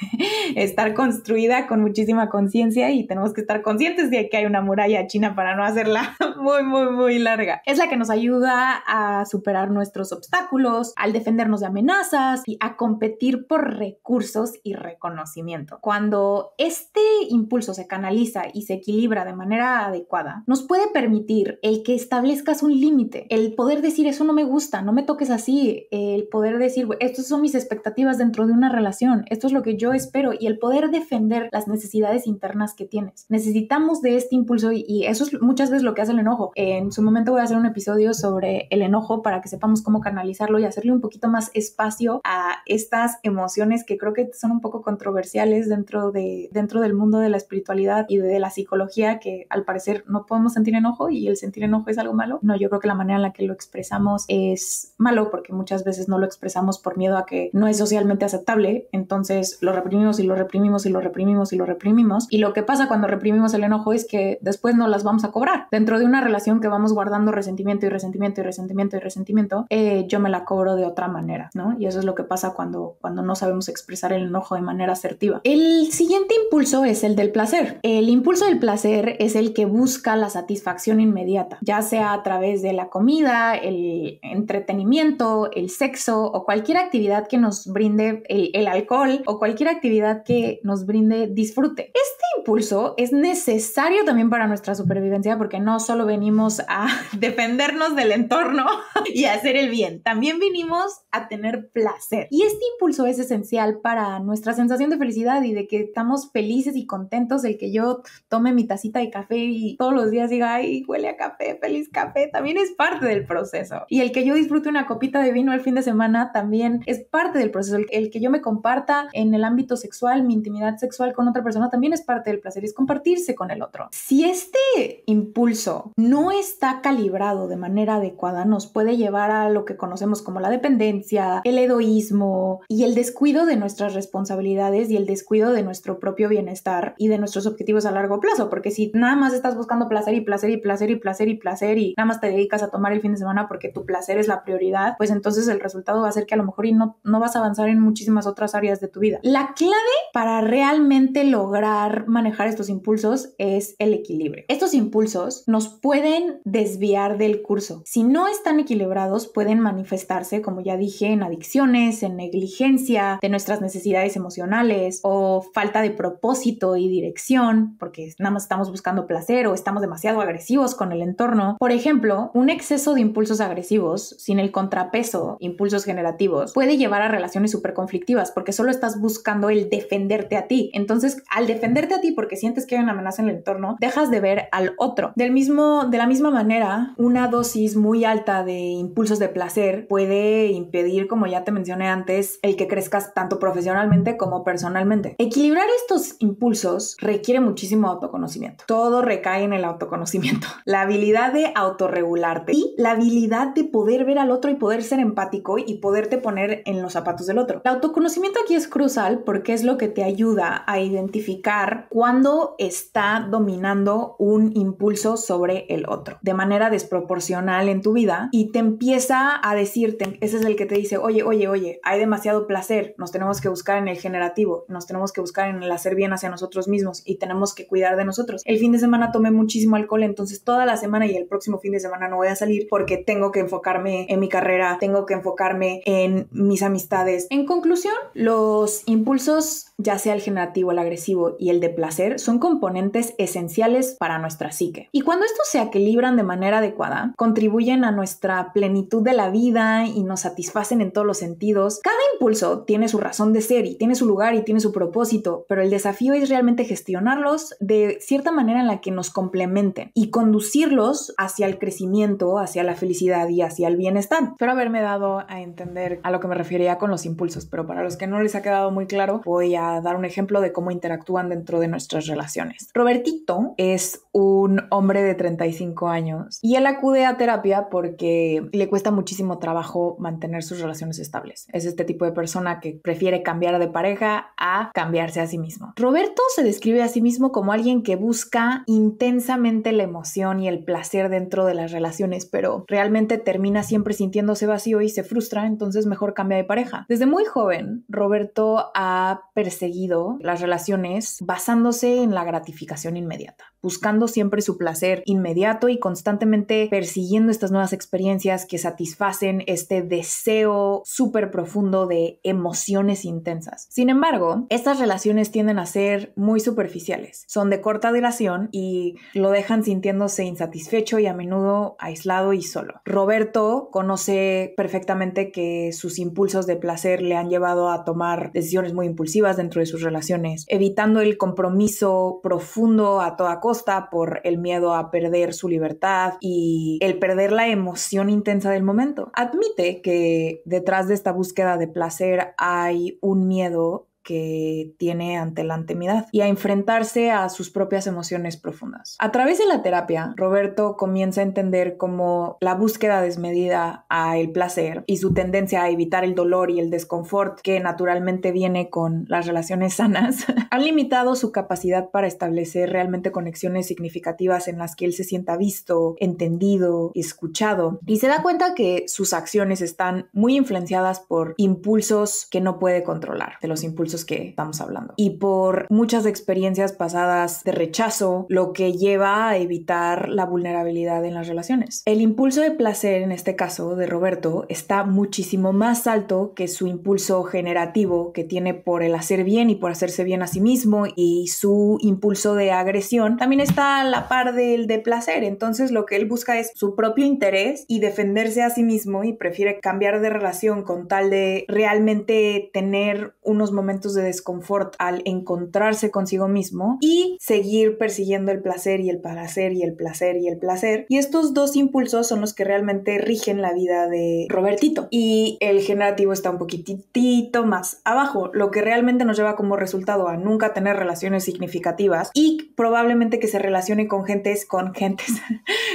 estar construida con muchísima conciencia y tenemos que estar conscientes de que hay una muralla china para no hacerla muy larga. Es la que nos ayuda a superar nuestros obstáculos, al defendernos de amenazas y a competir por recursos recursos y reconocimiento. Cuando este impulso se canaliza y se equilibra de manera adecuada, nos puede permitir el que establezcas un límite, el poder decir eso no me gusta, no me toques así, el poder decir estas son mis expectativas dentro de una relación, esto es lo que yo espero, y el poder defender las necesidades internas que tienes. Necesitamos de este impulso y eso es muchas veces lo que hace el enojo. En su momento voy a hacer un episodio sobre el enojo para que sepamos cómo canalizarlo y hacerle un poquito más espacio a estas emociones que creo que son un poco controversiales dentro del mundo de la espiritualidad y de la psicología, que al parecer no podemos sentir enojo y el sentir enojo es algo malo. No, yo creo que la manera en la que lo expresamos es malo porque muchas veces no lo expresamos por miedo a que no es socialmente aceptable, entonces lo reprimimos y lo reprimimos y lo reprimimos y lo reprimimos, y lo que pasa cuando reprimimos el enojo es que después no las vamos a cobrar. Dentro de una relación que vamos guardando resentimiento y resentimiento y resentimiento y resentimiento, yo me la cobro de otra manera, ¿no? Y eso es lo que pasa cuando no sabemos expresar el enojo de manera asertiva. El siguiente impulso es el del placer. El impulso del placer es el que busca la satisfacción inmediata, ya sea a través de la comida, el entretenimiento, el sexo o cualquier actividad que nos brinde el alcohol o cualquier actividad que nos brinde disfrute. Este impulso es necesario también para nuestra supervivencia porque no solo venimos a defendernos del entorno y a hacer el bien, también vinimos a tener placer. Y este impulso es esencial para nuestra sensación de felicidad y de que estamos felices y contentos. El que yo tome mi tacita de café y todos los días diga, ay, huele a café, feliz café, también es parte del proceso. Y el que yo disfrute una copita de vino el fin de semana también es parte del proceso. El que yo me comparta en el ámbito sexual, mi intimidad sexual con otra persona también es parte del placer, es compartirse con el otro. Si este impulso no está calibrado de manera adecuada, nos puede llevar a lo que conocemos como la dependencia, el egoísmo y el descuido de nuestras responsabilidades y el descuido de nuestro propio bienestar y de nuestros objetivos a largo plazo, porque si nada más estás buscando placer y placer y placer y placer y placer y nada más te dedicas a tomar el fin de semana porque tu placer es la prioridad, pues entonces el resultado va a ser que a lo mejor no vas a avanzar en muchísimas otras áreas de tu vida. La clave para realmente lograr manejar estos impulsos es el equilibrio. Estos impulsos nos pueden desviar del curso. Si no están equilibrados, pueden manifestarse, como ya dije, en adicciones, en negligencia de nuestras necesidades emocionales o falta de propósito y dirección, porque nada más estamos buscando placer o estamos demasiado agresivos con el entorno. Por ejemplo, un exceso de impulsos agresivos sin el contrapeso, impulsos generativos, puede llevar a relaciones súper conflictivas porque solo estás buscando el defenderte a ti. Entonces, al defenderte a ti porque sientes que hay una amenaza en el entorno, dejas de ver al otro. De la misma manera, una dosis muy alta de impulsos de placer puede impedir, como ya te mencioné antes, el que crezcas tanto profesionalmente como personalmente. Equilibrar estos impulsos requiere muchísimo autoconocimiento. Todo recae en el autoconocimiento. La habilidad de autorregularte y la habilidad de poder ver al otro y poder ser empático y poderte poner en los zapatos del otro. El autoconocimiento aquí es crucial porque es lo que te ayuda a identificar cuándo está dominando un impulso sobre el otro de manera desproporcional en tu vida y te empieza a decirte, ese es el que te dice, oye, hay demasiado placer, nos tenemos que buscar en el generativo, nos tenemos que buscar en el hacer bien hacia nosotros mismos y tenemos que cuidar de nosotros. El fin de semana tomé muchísimo alcohol, entonces toda la semana y el próximo fin de semana no voy a salir porque tengo que enfocarme en mi carrera, tengo que enfocarme en mis amistades. En conclusión, los impulsos, ya sea el generativo, el agresivo y el de placer, son componentes esenciales para nuestra psique. Y cuando estos se equilibran de manera adecuada, contribuyen a nuestra plenitud de la vida y nos satisfacen en todos los sentidos. Cada impulso tiene su razón de ser y tiene su lugar y tiene su propósito, pero el desafío es realmente gestionarlos de cierta manera en la que nos complementen y conducirlos hacia el crecimiento, hacia la felicidad y hacia el bienestar. Espero haberme dado a entender a lo que me refería con los impulsos, pero para los que no les ha quedado muy claro, voy a dar un ejemplo de cómo interactúan dentro de nuestras relaciones. Robertito es un hombre de 35 años y él acude a terapia porque le cuesta muchísimo trabajo mantener sus relaciones estables. Es este tipo de persona que prefiere cambiar de pareja a cambiarse a sí mismo. Roberto se describe a sí mismo como alguien que busca intensamente la emoción y el placer dentro de las relaciones, pero realmente termina siempre sintiéndose vacío y se frustra, entonces mejor cambia de pareja. Desde muy joven, Roberto ha percibido perseguido las relaciones basándose en la gratificación inmediata, buscando siempre su placer inmediato y constantemente persiguiendo estas nuevas experiencias que satisfacen este deseo súper profundo de emociones intensas. Sin embargo, estas relaciones tienden a ser muy superficiales, son de corta duración y lo dejan sintiéndose insatisfecho y a menudo aislado y solo. Roberto conoce perfectamente que sus impulsos de placer le han llevado a tomar decisiones muy impulsivas dentro de sus relaciones, evitando el compromiso profundo a toda costa por el miedo a perder su libertad y el perder la emoción intensa del momento. Admite que detrás de esta búsqueda de placer hay un miedo que tiene ante la intimidad y a enfrentarse a sus propias emociones profundas. A través de la terapia, Roberto comienza a entender cómo la búsqueda desmedida a el placer y su tendencia a evitar el dolor y el desconfort que naturalmente viene con las relaciones sanas han limitado su capacidad para establecer realmente conexiones significativas en las que él se sienta visto, entendido, escuchado, y se da cuenta que sus acciones están muy influenciadas por impulsos que no puede controlar, de los impulsos que estamos hablando, y por muchas experiencias pasadas de rechazo, lo que lleva a evitar la vulnerabilidad en las relaciones. El impulso de placer, en este caso de Roberto, está muchísimo más alto que su impulso generativo que tiene por el hacer bien y por hacerse bien a sí mismo, y su impulso de agresión también está a la par del de placer. Entonces lo que él busca es su propio interés y defenderse a sí mismo, y prefiere cambiar de relación con tal de realmente tener unos momentos de desconfort al encontrarse consigo mismo y seguir persiguiendo el placer y el placer y el placer y el placer. Y estos dos impulsos son los que realmente rigen la vida de Robertito, y el generativo está un poquitito más abajo, lo que realmente nos lleva como resultado a nunca tener relaciones significativas y probablemente que se relacione con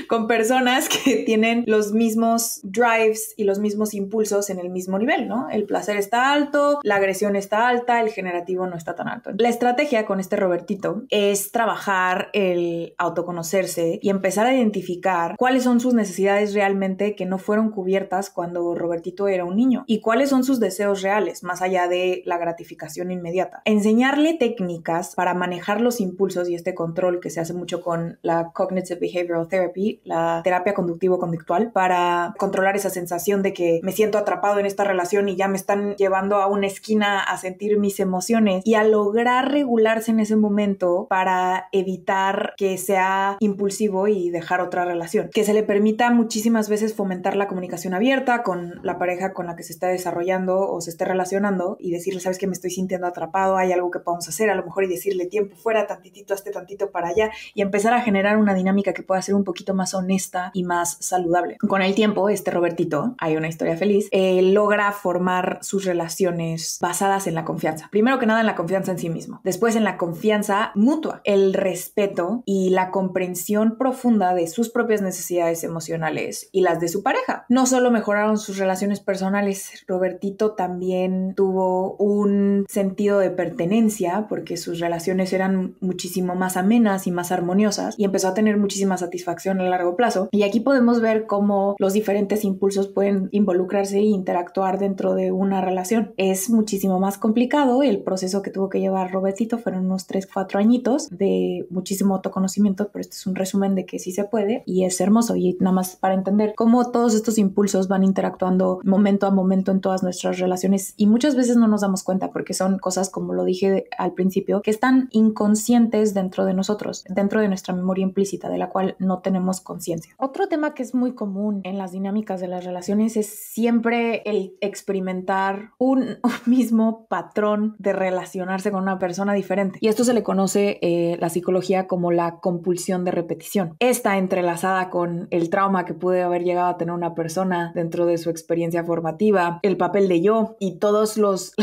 con personas que tienen los mismos drives y los mismos impulsos en el mismo nivel, ¿no? El placer está alto, la agresión está alta, el generativo no está tan alto. La estrategia con este Robertito es trabajar el autoconocerse y empezar a identificar cuáles son sus necesidades realmente que no fueron cubiertas cuando Robertito era un niño, y cuáles son sus deseos reales, más allá de la gratificación inmediata. Enseñarle técnicas para manejar los impulsos y este control que se hace mucho con la Cognitive Behavioral Therapy, la terapia conductivo-conductual, para controlar esa sensación de que me siento atrapado en esta relación y ya me están llevando a una esquina a sentir mis emociones, y a lograr regularse en ese momento para evitar que sea impulsivo y dejar otra relación. Que se le permita muchísimas veces fomentar la comunicación abierta con la pareja con la que se está desarrollando o se esté relacionando, y decirle, sabes que me estoy sintiendo atrapado, hay algo que podamos hacer, a lo mejor, y decirle tiempo fuera, tantitito, hazte tantito para allá, y empezar a generar una dinámica que pueda ser un poquito más honesta y más saludable. Con el tiempo, este Robertito, hay una historia feliz, logra formar sus relaciones basadas en la confianza. Primero que nada en la confianza en sí mismo, después en la confianza mutua, el respeto y la comprensión profunda de sus propias necesidades emocionales y las de su pareja. No solo mejoraron sus relaciones personales, Robertito también tuvo un sentido de pertenencia porque sus relaciones eran muchísimo más amenas y más armoniosas, y empezó a tener muchísima satisfacción a largo plazo. Y aquí podemos ver cómo los diferentes impulsos pueden involucrarse e interactuar dentro de una relación. Es muchísimo más complicado el proceso que tuvo que llevar Robertito, fueron unos 3-4 añitos de muchísimo autoconocimiento, pero este es un resumen de que sí se puede y es hermoso. Y nada más para entender cómo todos estos impulsos van interactuando momento a momento en todas nuestras relaciones, y muchas veces no nos damos cuenta porque son cosas, como lo dije al principio, que están inconscientes dentro de nosotros, dentro de nuestra memoria implícita, de la cual no tenemos conciencia. Otro tema que es muy común en las dinámicas de las relaciones es siempre el experimentar un mismo patrón de relacionarse con una persona diferente, y esto se le conoce la psicología como la compulsión de repetición. Está entrelazada con el trauma que puede haber llegado a tener una persona dentro de su experiencia formativa, el papel de yo y todos los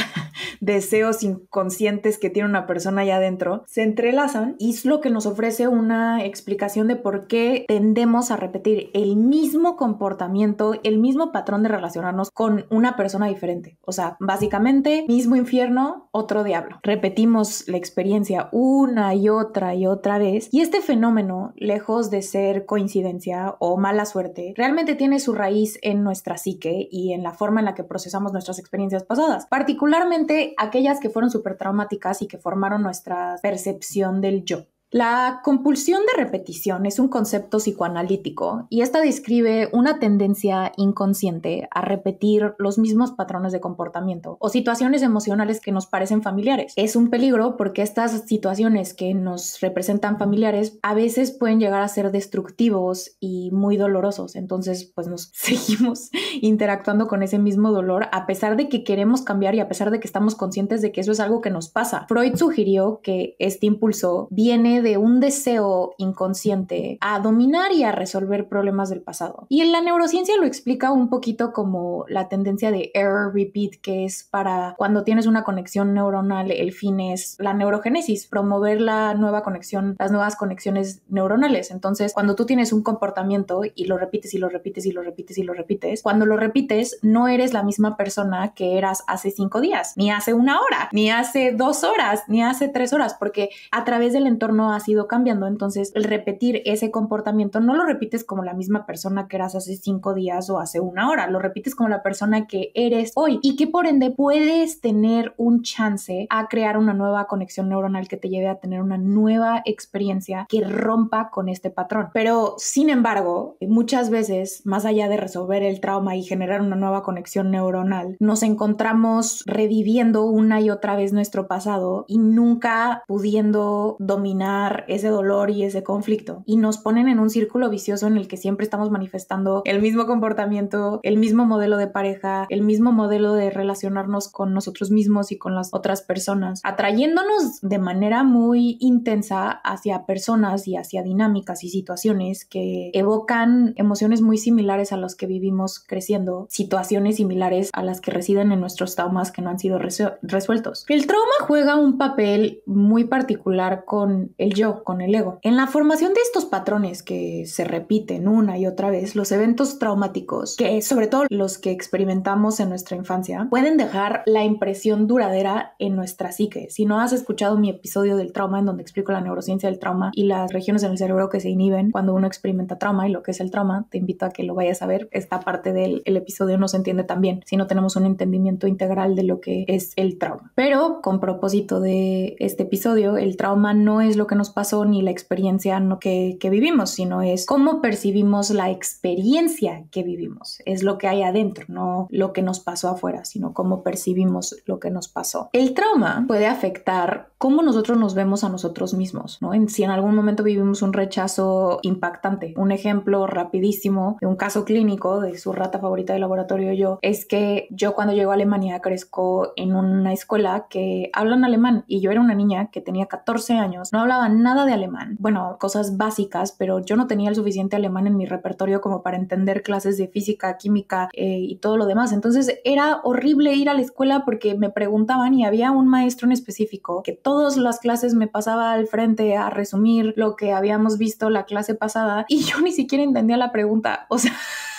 deseos inconscientes que tiene una persona allá adentro se entrelazan, y es lo que nos ofrece una explicación de por qué tendemos a repetir el mismo comportamiento, el mismo patrón de relacionarnos con una persona diferente. O sea, básicamente, mismo infierno, otro diablo. Repetimos la experiencia una y otra vez, y este fenómeno, lejos de ser coincidencia o mala suerte, realmente tiene su raíz en nuestra psique y en la forma en la que procesamos nuestras experiencias pasadas, particularmente especialmente aquellas que fueron súper traumáticas y que formaron nuestra percepción del yo. La compulsión de repetición es un concepto psicoanalítico y esta describe una tendencia inconsciente a repetir los mismos patrones de comportamiento o situaciones emocionales que nos parecen familiares. Es un peligro porque estas situaciones que nos representan familiares a veces pueden llegar a ser destructivos y muy dolorosos. Entonces, pues nos seguimos interactuando con ese mismo dolor a pesar de que queremos cambiar y a pesar de que estamos conscientes de que eso es algo que nos pasa. Freud sugirió que este impulso viene de un deseo inconsciente a dominar y a resolver problemas del pasado. Y en la neurociencia lo explica un poquito como la tendencia de error repeat, que es para cuando tienes una conexión neuronal, el fin es la neurogénesis, promover la nueva conexión, las nuevas conexiones neuronales. Entonces, cuando tú tienes un comportamiento y lo repites y lo repites y lo repites y lo repites, cuando lo repites no eres la misma persona que eras hace 5 días, ni hace 1 hora, ni hace 2 horas, ni hace 3 horas, porque a través del entorno ha ido cambiando. Entonces, el repetir ese comportamiento no lo repites como la misma persona que eras hace 5 días o hace 1 hora, lo repites como la persona que eres hoy y que por ende puedes tener un chance a crear una nueva conexión neuronal que te lleve a tener una nueva experiencia que rompa con este patrón. Pero, sin embargo, muchas veces, más allá de resolver el trauma y generar una nueva conexión neuronal, nos encontramos reviviendo una y otra vez nuestro pasado y nunca pudiendo dominar ese dolor y ese conflicto. Y nos ponen en un círculo vicioso en el que siempre estamos manifestando el mismo comportamiento, el mismo modelo de pareja, el mismo modelo de relacionarnos con nosotros mismos y con las otras personas, atrayéndonos de manera muy intensa hacia personas y hacia dinámicas y situaciones que evocan emociones muy similares a las que vivimos creciendo, situaciones similares a las que residen en nuestros traumas que no han sido resueltos. El trauma juega un papel muy particular con el yo, con el ego. En la formación de estos patrones que se repiten una y otra vez, los eventos traumáticos, que sobre todo los que experimentamos en nuestra infancia, pueden dejar la impresión duradera en nuestra psique. Si no has escuchado mi episodio del trauma, en donde explico la neurociencia del trauma y las regiones en el cerebro que se inhiben cuando uno experimenta trauma y lo que es el trauma, te invito a que lo vayas a ver. Esta parte del episodio no se entiende tan bien si no tenemos un entendimiento integral de lo que es el trauma. Pero con propósito de este episodio, el trauma no es lo que nos pasó ni la experiencia que vivimos, sino es cómo percibimos la experiencia que vivimos. Es lo que hay adentro, no lo que nos pasó afuera, sino cómo percibimos lo que nos pasó. El trauma puede afectar cómo nosotros nos vemos a nosotros mismos, ¿no? Si en algún momento vivimos un rechazo impactante. Un ejemplo rapidísimo de un caso clínico de su rata favorita de laboratorio yo, es que yo cuando llego a Alemania crezco en una escuela que hablan alemán y yo era una niña que tenía 14 años, no hablaba nada de alemán, bueno, cosas básicas, pero yo no tenía el suficiente alemán en mi repertorio como para entender clases de física, química y todo lo demás. Entonces era horrible ir a la escuela porque me preguntaban y había un maestro en específico que todas las clases me pasaba al frente a resumir lo que habíamos visto la clase pasada y yo ni siquiera entendía la pregunta, o sea...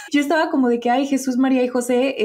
Yo estaba como de que, ay, Jesús, María y José,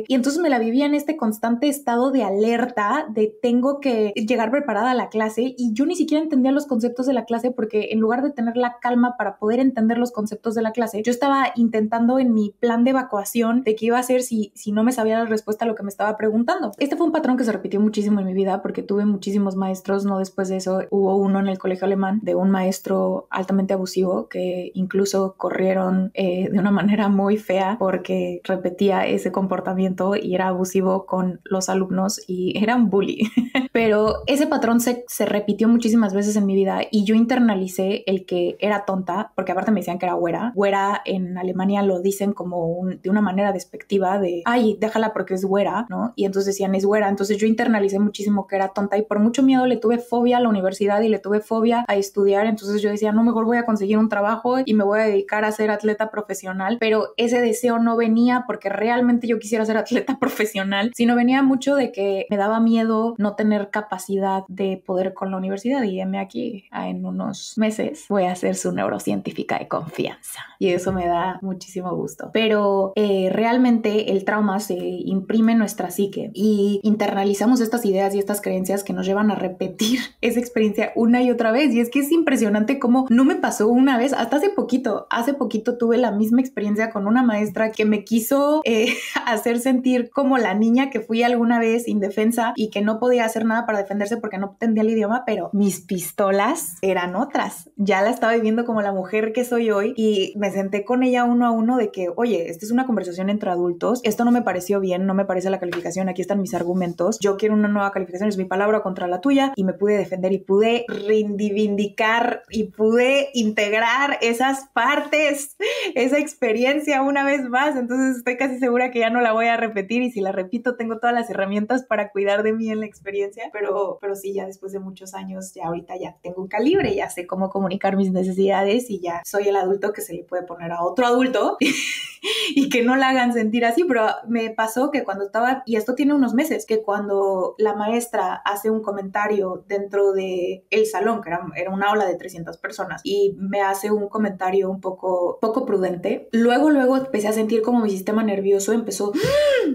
y entonces me la vivía en este constante estado de alerta, de tengo que llegar preparada a la clase y yo ni siquiera entendía los conceptos de la clase porque en lugar de tener la calma para poder entender los conceptos de la clase, yo estaba intentando en mi plan de evacuación de qué iba a hacer si no me sabía la respuesta a lo que me estaba preguntando. Este fue un patrón que se repitió muchísimo en mi vida porque tuve muchísimos maestros, no después de eso hubo uno en el colegio alemán de un maestro altamente abusivo que incluso corrieron de una manera muy fea porque repetía ese comportamiento y era abusivo con los alumnos y era un bully. Pero ese patrón se repitió muchísimas veces en mi vida y yo internalicé el que era tonta, porque aparte me decían que era güera. Güera en Alemania lo dicen como de una manera despectiva de, ay, déjala porque es güera, ¿no? Y entonces decían, es güera. Entonces yo internalicé muchísimo que era tonta y por mucho miedo le tuve fobia a la universidad y le tuve fobia a estudiar. Entonces yo decía, no, mejor voy a conseguir un trabajo y me voy a dedicar a ser atleta profesional. Pero ese deseo no venía porque realmente yo quisiera ser atleta profesional, sino venía mucho de que me daba miedo no tener capacidad de poder con la universidad y heme aquí, en unos meses voy a ser su neurocientífica de confianza y eso me da muchísimo gusto. Pero realmente el trauma se imprime en nuestra psique y internalizamos estas ideas y estas creencias que nos llevan a repetir esa experiencia una y otra vez y es que es impresionante cómo no me pasó una vez, hasta hace poquito tuve la misma experiencia con una maestra que me quiso hacer sentir como la niña que fui alguna vez indefensa y que no podía hacer nada para defenderse porque no entendía el idioma, pero mis pistolas eran otras. Ya la estaba viviendo como la mujer que soy hoy y me senté con ella uno a uno de que, oye, esta es una conversación entre adultos, esto no me pareció bien, no me parece la calificación, aquí están mis argumentos, yo quiero una nueva calificación, es mi palabra contra la tuya, y me pude defender y pude reivindicar y pude integrar esas partes, esa experiencia una vez más. Entonces estoy casi segura que ya no la voy a repetir, y si la repito tengo todas las herramientas para cuidar de mí en la experiencia, pero sí, ya después de muchos años, ya ahorita ya tengo un calibre, ya sé cómo comunicar mis necesidades y ya soy el adulto que se le puede poner a otro adulto y que no la hagan sentir así. Pero me pasó que cuando estaba, y esto tiene unos meses, que cuando la maestra hace un comentario dentro de el salón, que era una aula de 300 personas, y me hace un comentario un poco prudente, luego empecé a sentir como mi sistema nervioso empezó,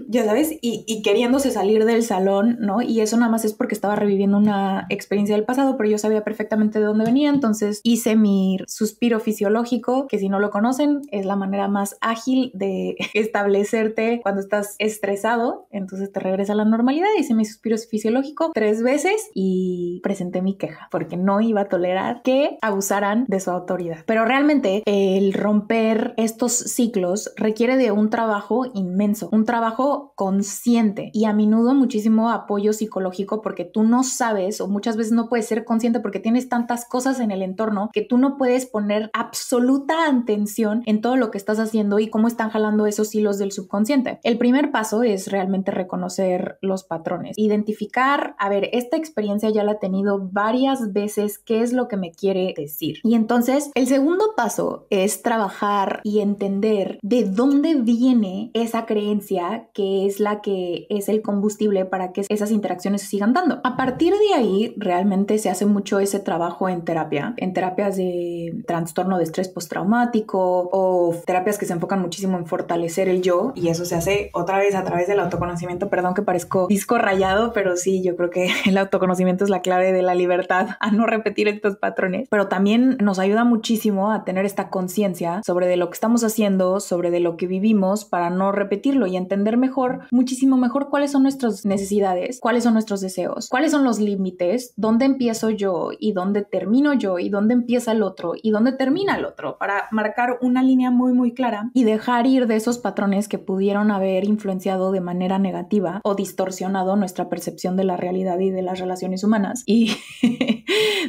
ya sabes, y queriéndose salir del salón, ¿no? Y eso nada más es porque estaba reviviendo una experiencia del pasado, pero yo sabía perfectamente de dónde venía. Entonces hice mi suspiro fisiológico, que si no lo conocen, es la manera más ágil de establecerte cuando estás estresado, entonces te regresa a la normalidad. Hice mi suspiro fisiológico 3 veces y presenté mi queja, porque no iba a tolerar que abusaran de su autoridad. Pero realmente el romper estos ciclos requiere de un trabajo inmenso, un trabajo consciente y a menudo muchísimo apoyo psicológico, porque tú no sabes, o muchas veces no puedes ser consciente porque tienes tantas cosas en el entorno que tú no puedes poner absoluta atención en todo lo que estás haciendo y cómo están jalando esos hilos del subconsciente. El primer paso es realmente reconocer los patrones, identificar, a ver, esta experiencia ya la he tenido varias veces, ¿qué es lo que me quiere decir? Y entonces el segundo paso es trabajar y entender de dónde viene esa creencia que es la que es el combustible para que esas interacciones se sigan dando. A partir de ahí realmente se hace mucho ese trabajo en terapia, en terapias de trastorno de estrés postraumático o terapias que se enfocan muchísimo en fortalecer el yo, y eso se hace otra vez a través del autoconocimiento. Perdón que parezco disco rayado, pero sí, yo creo que el autoconocimiento es la clave de la libertad a no repetir estos patrones, pero también nos ayuda muchísimo a tener esta conciencia sobre de lo que estamos haciendo, sobre de lo que vivimos, para no repetirlo y entender mejor, muchísimo mejor, cuáles son nuestras necesidades, cuáles son nuestros deseos, cuáles son los límites, dónde empiezo yo y dónde termino yo y dónde empieza el otro y dónde termina el otro, para marcar una línea muy muy clara y dejar ir de esos patrones que pudieron haber influenciado de manera negativa o distorsionado nuestra percepción de la realidad y de las relaciones humanas y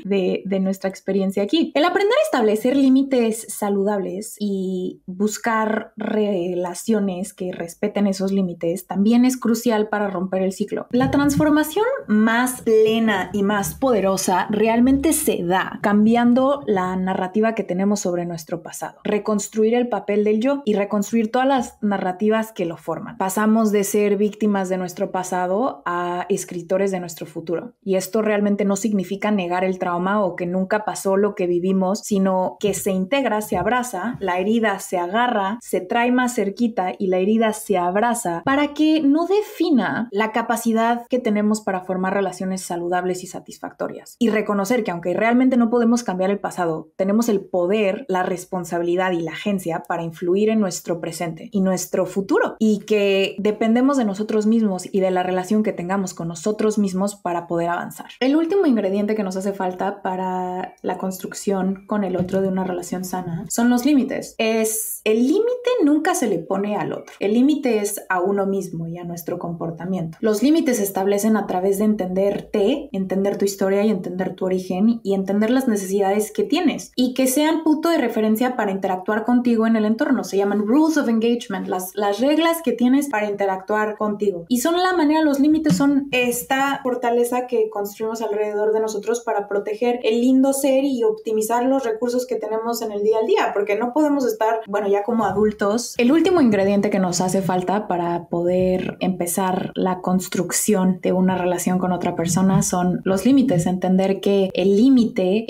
de nuestra experiencia aquí. El aprender a establecer límites saludables y buscar relaciones que respeten esos límites también es crucial para romper el ciclo. La transformación más plena y más poderosa realmente se da cambiando la narrativa que tenemos sobre nuestro pasado, reconstruir el papel del yo y reconstruir todas las narrativas que lo forman. Pasamos de ser víctimas de nuestro pasado a escritores de nuestro futuro, y esto realmente no significa negar el trauma o que nunca pasó lo que vivimos, sino que se integra, se abraza, la herida se agarra, se trae más cerquita y la herida se abraza para que no defina la capacidad que tenemos para formar relaciones saludables y satisfactorias, y reconocer que aunque realmente no podemos cambiar el pasado, tenemos el poder, la responsabilidad y la agencia para influir en nuestro presente y nuestro futuro, y que dependemos de nosotros mismos y de la relación que tengamos con nosotros mismos para poder avanzar. El último ingrediente que nos hace falta para la construcción con el otro de una relación sana son los límites. El límite nunca se le pone al otro. El límite es a uno mismo y a nuestro comportamiento. Los límites se establecen a través de entenderte, entender tu historia y entender tu origen y entender las necesidades que tienes y que sean punto de referencia para interactuar contigo en el entorno. Se llaman rules of engagement, las reglas que tienes para interactuar contigo. Y son la manera, los límites son esta fortaleza que construimos alrededor de nosotros para proteger el lindo ser y optimizar los recursos que tenemos en el día al día, porque no podemos estar, bueno, ya como adultos. El último ingrediente que nos hace falta para poder empezar la construcción de una relación con otra persona son los límites. Entender que el límite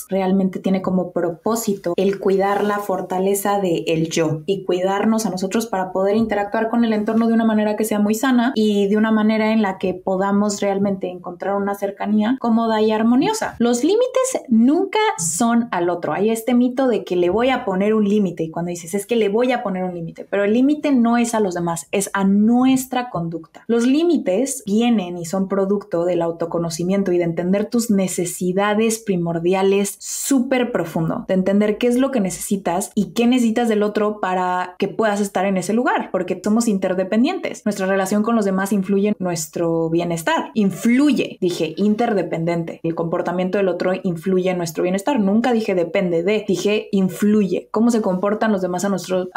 realmente tiene como propósito el cuidar la fortaleza de el yo y cuidarnos a nosotros para poder interactuar con el entorno de una manera que sea muy sana y de una manera en la que podamos realmente encontrar una cercanía cómoda y armoniosa. Los límites nunca son al otro. Hay este mito de que le voy a poner un límite, y cuando dices es que le te voy a poner un límite, pero el límite no es a los demás, es a nuestra conducta. Los límites vienen y son producto del autoconocimiento y de entender tus necesidades primordiales súper profundo, de entender qué es lo que necesitas y qué necesitas del otro para que puedas estar en ese lugar, porque somos interdependientes. Nuestra relación con los demás influye en nuestro bienestar. Dije interdependiente. El comportamiento del otro influye en nuestro bienestar. Nunca dije depende de, dije influye. Cómo se comportan los demás a nuestro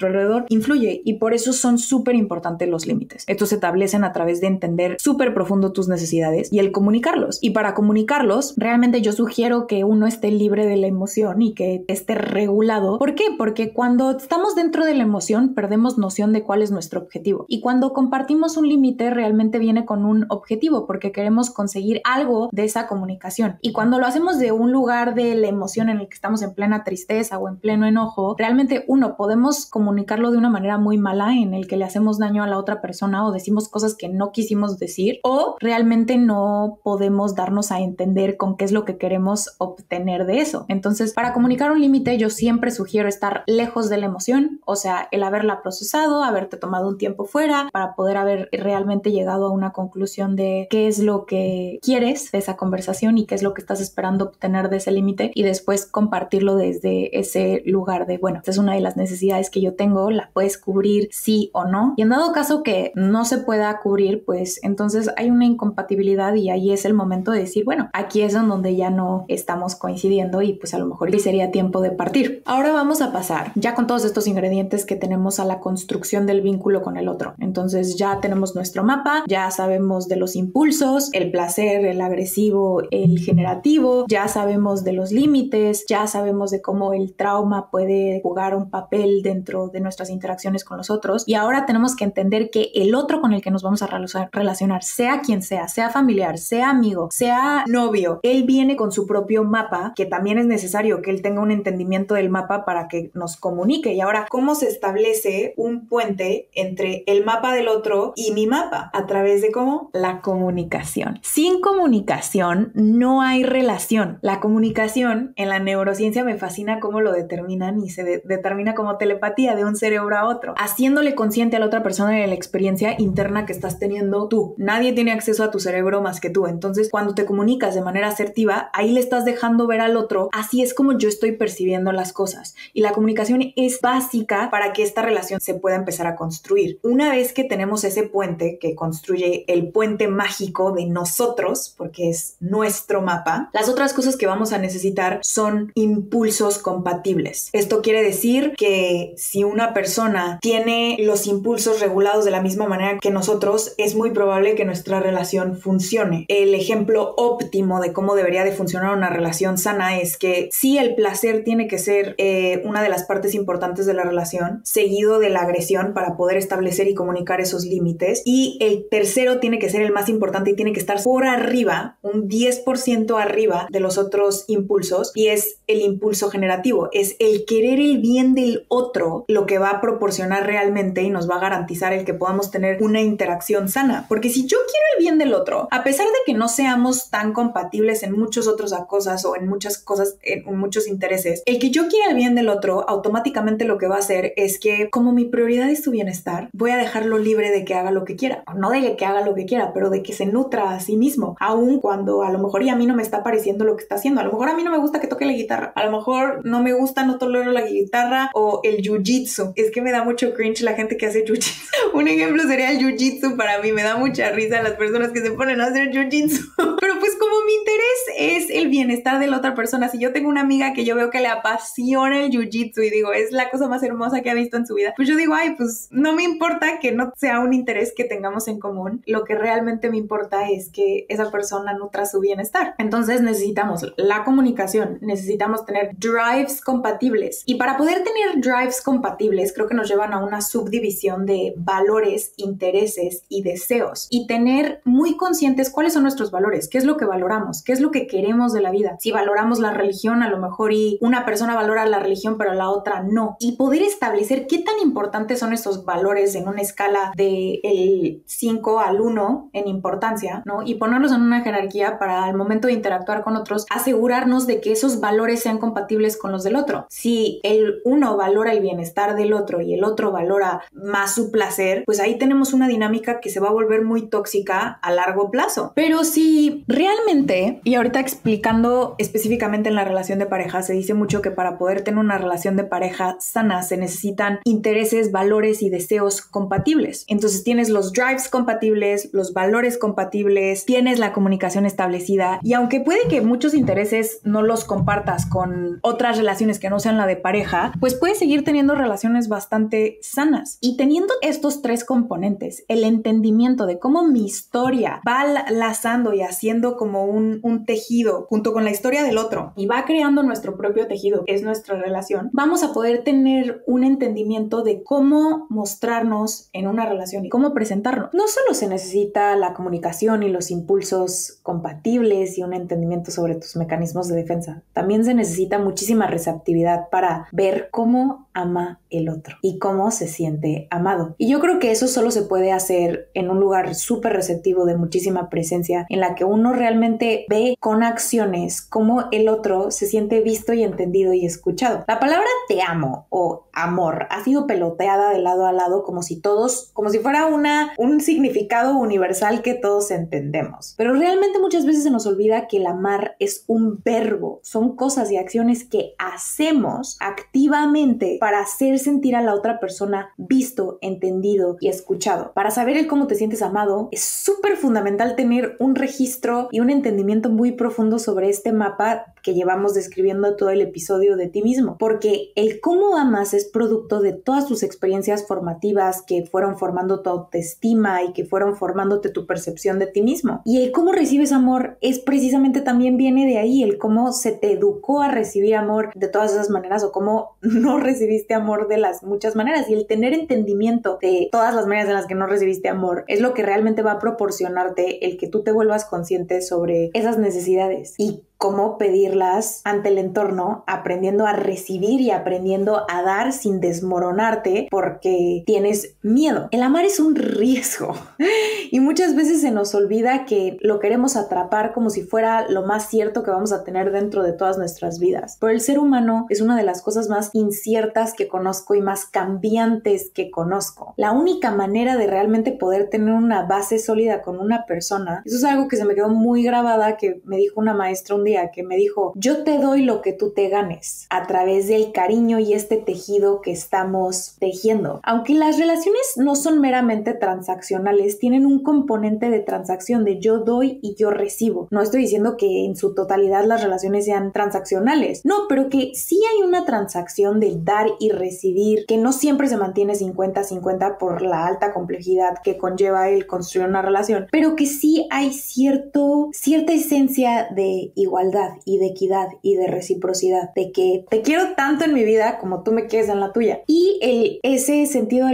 alrededor influye, y por eso son súper importantes los límites. Estos se establecen a través de entender súper profundo tus necesidades y el comunicarlos. Y para comunicarlos, realmente yo sugiero que uno esté libre de la emoción y que esté regulado. ¿Por qué? Porque cuando estamos dentro de la emoción, perdemos noción de cuál es nuestro objetivo. Y cuando compartimos un límite, realmente viene con un objetivo, porque queremos conseguir algo de esa comunicación. Y cuando lo hacemos de un lugar de la emoción en el que estamos en plena tristeza o en pleno enojo, realmente podemos comunicarlo de una manera muy mala, en el que le hacemos daño a la otra persona o decimos cosas que no quisimos decir, o realmente no podemos darnos a entender con qué es lo que queremos obtener de eso. Entonces, para comunicar un límite, yo siempre sugiero estar lejos de la emoción, o sea, el haberla procesado, haberte tomado un tiempo fuera para poder haber realmente llegado a una conclusión de qué es lo que quieres de esa conversación y qué es lo que estás esperando obtener de ese límite, y después compartirlo desde ese lugar de, bueno, esta es una de las necesidades que yo tengo, la puedes cubrir sí o no, y en dado caso que no se pueda cubrir, pues entonces hay una incompatibilidad, y ahí es el momento de decir, bueno, aquí es en donde ya no estamos coincidiendo y pues a lo mejor sería tiempo de partir. Ahora vamos a pasar ya con todos estos ingredientes que tenemos a la construcción del vínculo con el otro. Entonces ya tenemos nuestro mapa, ya sabemos de los impulsos, el placer, el agresivo, el generativo, ya sabemos de los límites, ya sabemos de cómo el trauma puede jugar un papel dentro de nuestras interacciones con los otros, y ahora tenemos que entender que el otro con el que nos vamos a relacionar, sea quien sea familiar, sea amigo, sea novio, él viene con su propio mapa, que también es necesario que él tenga un entendimiento del mapa para que nos comunique. Y ahora, ¿cómo se establece un puente entre el mapa del otro y mi mapa? A través de ¿cómo? La comunicación. Sin comunicación no hay relación. La comunicación, en la neurociencia me fascina cómo lo determinan, y se determina como telepatía de un cerebro a otro, haciéndole consciente a la otra persona de la experiencia interna que estás teniendo tú. Nadie tiene acceso a tu cerebro más que tú. Entonces, cuando te comunicas de manera asertiva, ahí le estás dejando ver al otro, así es como yo estoy percibiendo las cosas. Y la comunicación es básica para que esta relación se pueda empezar a construir. Una vez que tenemos ese puente que construye el puente mágico de nosotros, porque es nuestro mapa, las otras cosas que vamos a necesitar son impulsos compatibles. Esto quiere decir que si una persona tiene los impulsos regulados de la misma manera que nosotros, es muy probable que nuestra relación funcione. El ejemplo óptimo de cómo debería de funcionar una relación sana es que sí, el placer tiene que ser una de las partes importantes de la relación, seguido de la agresión para poder establecer y comunicar esos límites, y el tercero tiene que ser el más importante y tiene que estar por arriba, un 10% arriba de los otros impulsos, y es el impulso generativo. Es el querer el bien del otro lo que va a proporcionar realmente y nos va a garantizar el que podamos tener una interacción sana. Porque si yo quiero el bien del otro, a pesar de que no seamos tan compatibles en muchas otras cosas o en muchas cosas, en muchos intereses, el que yo quiera el bien del otro automáticamente lo que va a hacer es que, como mi prioridad es su bienestar, voy a dejarlo libre de que haga lo que quiera. No de que haga lo que quiera, pero de que se nutra a sí mismo, aun cuando a lo mejor y a mí no me está pareciendo lo que está haciendo. A lo mejor a mí no me gusta que toque la guitarra, a lo mejor no me gusta, no tolero la guitarra o el jiu-jitsu. Es que me da mucho cringe la gente que hace jiu-jitsu. Un ejemplo sería el jiu-jitsu. Para mí me da mucha risa las personas que se ponen a hacer jiu-jitsu. Pero pues como mi interés es el bienestar de la otra persona, si yo tengo una amiga que yo veo que le apasiona el jiu-jitsu y digo, es la cosa más hermosa que ha visto en su vida, pues yo digo, ay, pues no me importa que no sea un interés que tengamos en común. Lo que realmente me importa es que esa persona nutra su bienestar. Entonces necesitamos la comunicación, necesitamos tener drives compatibles, y para poder tener drives compatibles creo que nos llevan a una subdivisión de valores, intereses y deseos, y tener muy conscientes cuáles son nuestros valores, qué es lo que valoramos, qué es lo que queremos de la vida. Si valoramos la religión, a lo mejor y una persona valora la religión pero la otra no, y poder establecer qué tan importantes son esos valores en una escala de el 5 al 1 en importancia, ¿no? Y ponerlos en una jerarquía para al momento de interactuar con otros asegurarnos de que esos valores sean compatibles con los del otro. Si el uno valora valora el bienestar del otro y el otro valora más su placer, pues ahí tenemos una dinámica que se va a volver muy tóxica a largo plazo. Pero si realmente, y ahorita explicando específicamente en la relación de pareja, se dice mucho que para poder tener una relación de pareja sana se necesitan intereses, valores y deseos compatibles. Entonces tienes los drives compatibles, los valores compatibles, tienes la comunicación establecida, y aunque puede que muchos intereses no los compartas con otras relaciones que no sean la de pareja, pues puedes seguir teniendo relaciones bastante sanas. Y teniendo estos tres componentes, el entendimiento de cómo mi historia va lazando y haciendo como un tejido junto con la historia del otro y va creando nuestro propio tejido, que es nuestra relación, vamos a poder tener un entendimiento de cómo mostrarnos en una relación y cómo presentarnos. No solo se necesita la comunicación y los impulsos compatibles y un entendimiento sobre tus mecanismos de defensa, también se necesita muchísima receptividad para ver cómo ama el otro y cómo se siente amado. Y yo creo que eso solo se puede hacer en un lugar súper receptivo de muchísima presencia, en la que uno realmente ve con acciones cómo el otro se siente visto y entendido y escuchado. La palabra te amo o amor ha sido peloteada de lado a lado como si fuera un significado universal que todos entendemos. Pero realmente muchas veces se nos olvida que el amar es un verbo, son cosas y acciones que hacemos activamente para hacer sentir a la otra persona visto, entendido y escuchado. Para saber el cómo te sientes amado, es súper fundamental tener un registro y un entendimiento muy profundo sobre este mapa que llevamos describiendo todo el episodio de ti mismo, porque el cómo amas es producto de todas tus experiencias formativas que fueron formando tu autoestima y que fueron formándote tu percepción de ti mismo. Y el cómo recibes amor es precisamente también viene de ahí, el cómo se te educó a recibir amor de todas esas maneras o cómo no recibiste amor de las muchas maneras. Y el tener entendimiento de todas las maneras en las que no recibiste amor es lo que realmente va a proporcionarte el que tú te vuelvas consciente sobre esas necesidades y cómo pedirlas ante el entorno, aprendiendo a recibir y aprendiendo a dar sin desmoronarte porque tienes miedo. El amar es un riesgo y muchas veces se nos olvida que lo queremos atrapar como si fuera lo más cierto que vamos a tener dentro de todas nuestras vidas. Pero el ser humano es una de las cosas más inciertas que conozco y más cambiantes que conozco. La única manera de realmente poder tener una base sólida con una persona, eso es algo que se me quedó muy grabada, que me dijo una maestra un día, que me dijo: yo te doy lo que tú te ganes a través del cariño y este tejido que estamos tejiendo. Aunque las relaciones no son meramente transaccionales, tienen un componente de transacción, de yo doy y yo recibo. No estoy diciendo que en su totalidad las relaciones sean transaccionales, no, pero que sí hay una transacción de dar y recibir, que no siempre se mantiene 50-50 por la alta complejidad que conlleva el construir una relación, pero que sí hay cierta esencia de igualdad y de equidad y de reciprocidad, de que te quiero tanto en mi vida como tú me quieres en la tuya. Y ese sentido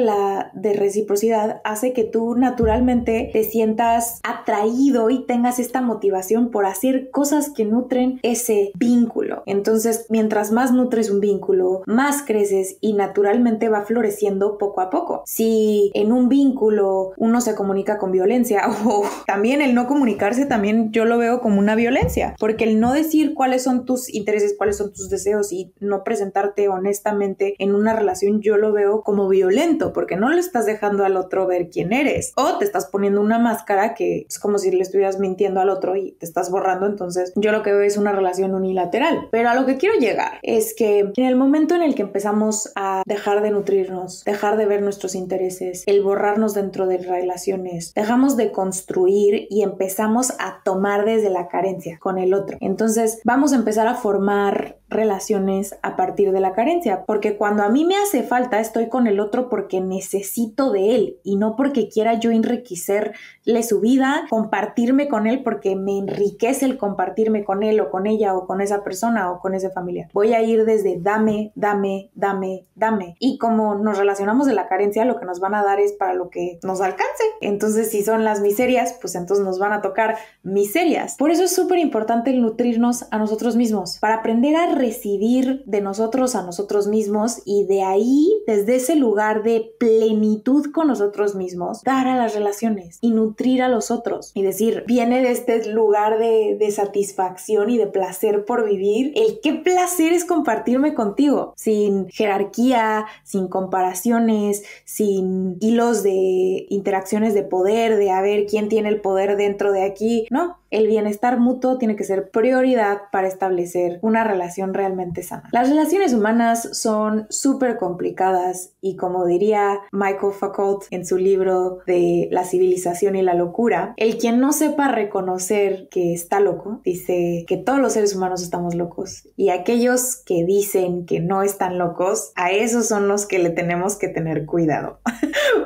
de reciprocidad hace que tú naturalmente te sientas atraído y tengas esta motivación por hacer cosas que nutren ese vínculo. Entonces, mientras más nutres un vínculo, más creces y naturalmente va floreciendo poco a poco. Si en un vínculo uno se comunica con violencia, o también el no comunicarse, también yo lo veo como una violencia, porque el no decir cuáles son tus intereses, cuáles son tus deseos y no presentarte honestamente en una relación, yo lo veo como violento, porque no le estás dejando al otro ver quién eres, o te estás poniendo una máscara que es como si le estuvieras mintiendo al otro y te estás borrando. Entonces yo lo que veo es una relación unilateral. Pero a lo que quiero llegar es que en el momento en el que empezamos a dejar de nutrirnos, dejar de ver nuestros intereses, el borrarnos dentro de relaciones, dejamos de construir y empezamos a tomar desde la carencia con el otro. Entonces vamos a empezar a formar relaciones a partir de la carencia, porque cuando a mí me hace falta, estoy con el otro porque necesito de él y no porque quiera yo enriquecerle su vida, compartirme con él porque me enriquece el compartirme con él o con ella o con esa persona o con ese familiar. Voy a ir desde dame, dame, dame, dame, y como nos relacionamos de la carencia, lo que nos van a dar es para lo que nos alcance. Entonces, si son las miserias, pues entonces nos van a tocar miserias. Por eso es súper importante el nutrirnos a nosotros mismos, para aprender a recibir de nosotros a nosotros mismos y de ahí, desde ese lugar de plenitud con nosotros mismos, dar a las relaciones y nutrir a los otros. Y decir, viene de este lugar de satisfacción y de placer por vivir. El qué placer es compartirme contigo, sin jerarquía, sin comparaciones, sin hilos de interacciones de poder, de a ver quién tiene el poder dentro de aquí. No, el bienestar mutuo tiene que ser prioridad para establecer una relación realmente sana. Las relaciones humanas son súper complicadas y, como diría Michael Foucault en su libro de La civilización y la locura, el quien no sepa reconocer que está loco, dice que todos los seres humanos estamos locos, y aquellos que dicen que no están locos, a esos son los que le tenemos que tener cuidado.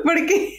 Porque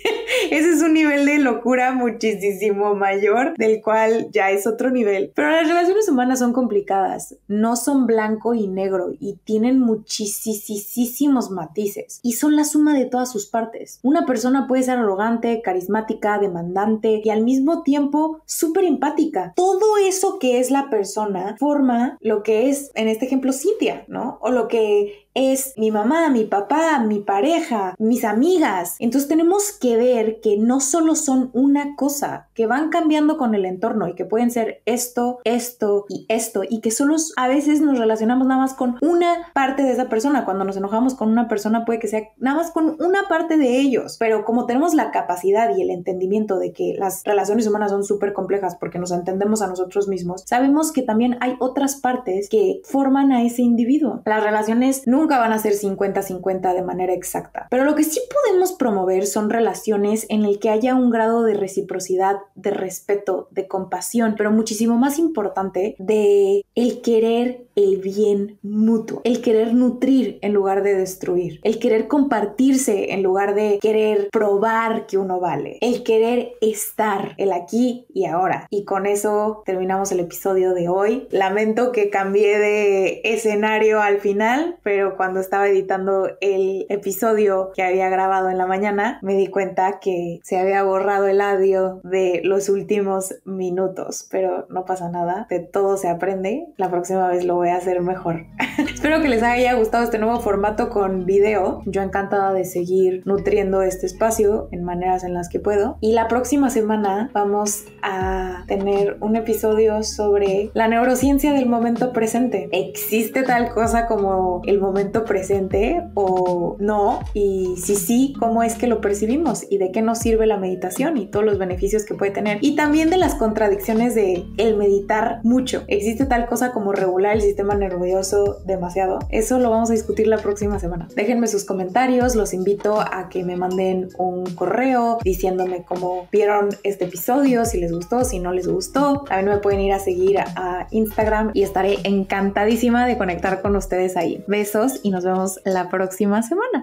ese es un nivel de locura muchísimo mayor, del cual ya es otro nivel. Pero las relaciones humanas son complicadas, no son blanco y negro y tienen muchísimos matices y son la suma de todas sus partes. Una persona puede ser arrogante, carismática, demandante y al mismo tiempo súper empática. Todo eso que es la persona forma lo que es, en este ejemplo, Cintia, ¿no? O lo que es mi mamá, mi papá, mi pareja, mis amigas. Entonces tenemos que ver que no solo son una cosa, que van cambiando con el entorno y que pueden ser esto, esto y esto, y que solo a veces nos relacionamos nada más con una parte de esa persona. Cuando nos enojamos con una persona puede que sea nada más con una parte de ellos, pero como tenemos la capacidad y el entendimiento de que las relaciones humanas son súper complejas porque nos entendemos a nosotros mismos, sabemos que también hay otras partes que forman a ese individuo. Las relaciones nunca van a ser 50-50 de manera exacta, pero lo que sí podemos promover son relaciones en el que haya un grado de reciprocidad, de respeto, de compasión, pero muchísimo más importante, de el querer el bien mutuo, el querer nutrir en lugar de destruir, el querer compartirse en lugar de querer probar que uno vale, el querer estar, el aquí y ahora. Y con eso terminamos el episodio de hoy. Lamento que cambié de escenario al final, pero cuando estaba editando el episodio que había grabado en la mañana, me di cuenta que se había borrado el audio de los últimos minutos, pero no pasa nada, de todo se aprende. La próxima vez lo voy a hacer mejor. Espero que les haya gustado este nuevo formato con video. Yo encantada de seguir nutriendo este espacio en maneras en las que puedo. Y la próxima semana vamos a tener un episodio sobre la neurociencia del momento presente. ¿Existe tal cosa como el momento presente o no? Y si sí, ¿cómo es que lo percibimos? ¿Y de qué nos sirve la meditación y todos los beneficios que puede tener? Y también de las contradicciones de el meditar mucho. ¿Existe tal cosa como regular el sistema nervioso demasiado? Eso lo vamos a discutir la próxima semana. Déjenme sus comentarios, los invito a que me manden un correo diciéndome cómo vieron este episodio, si les gustó, si no les gustó. También me pueden ir a seguir a Instagram y estaré encantadísima de conectar con ustedes ahí. Besos y nos vemos la próxima semana.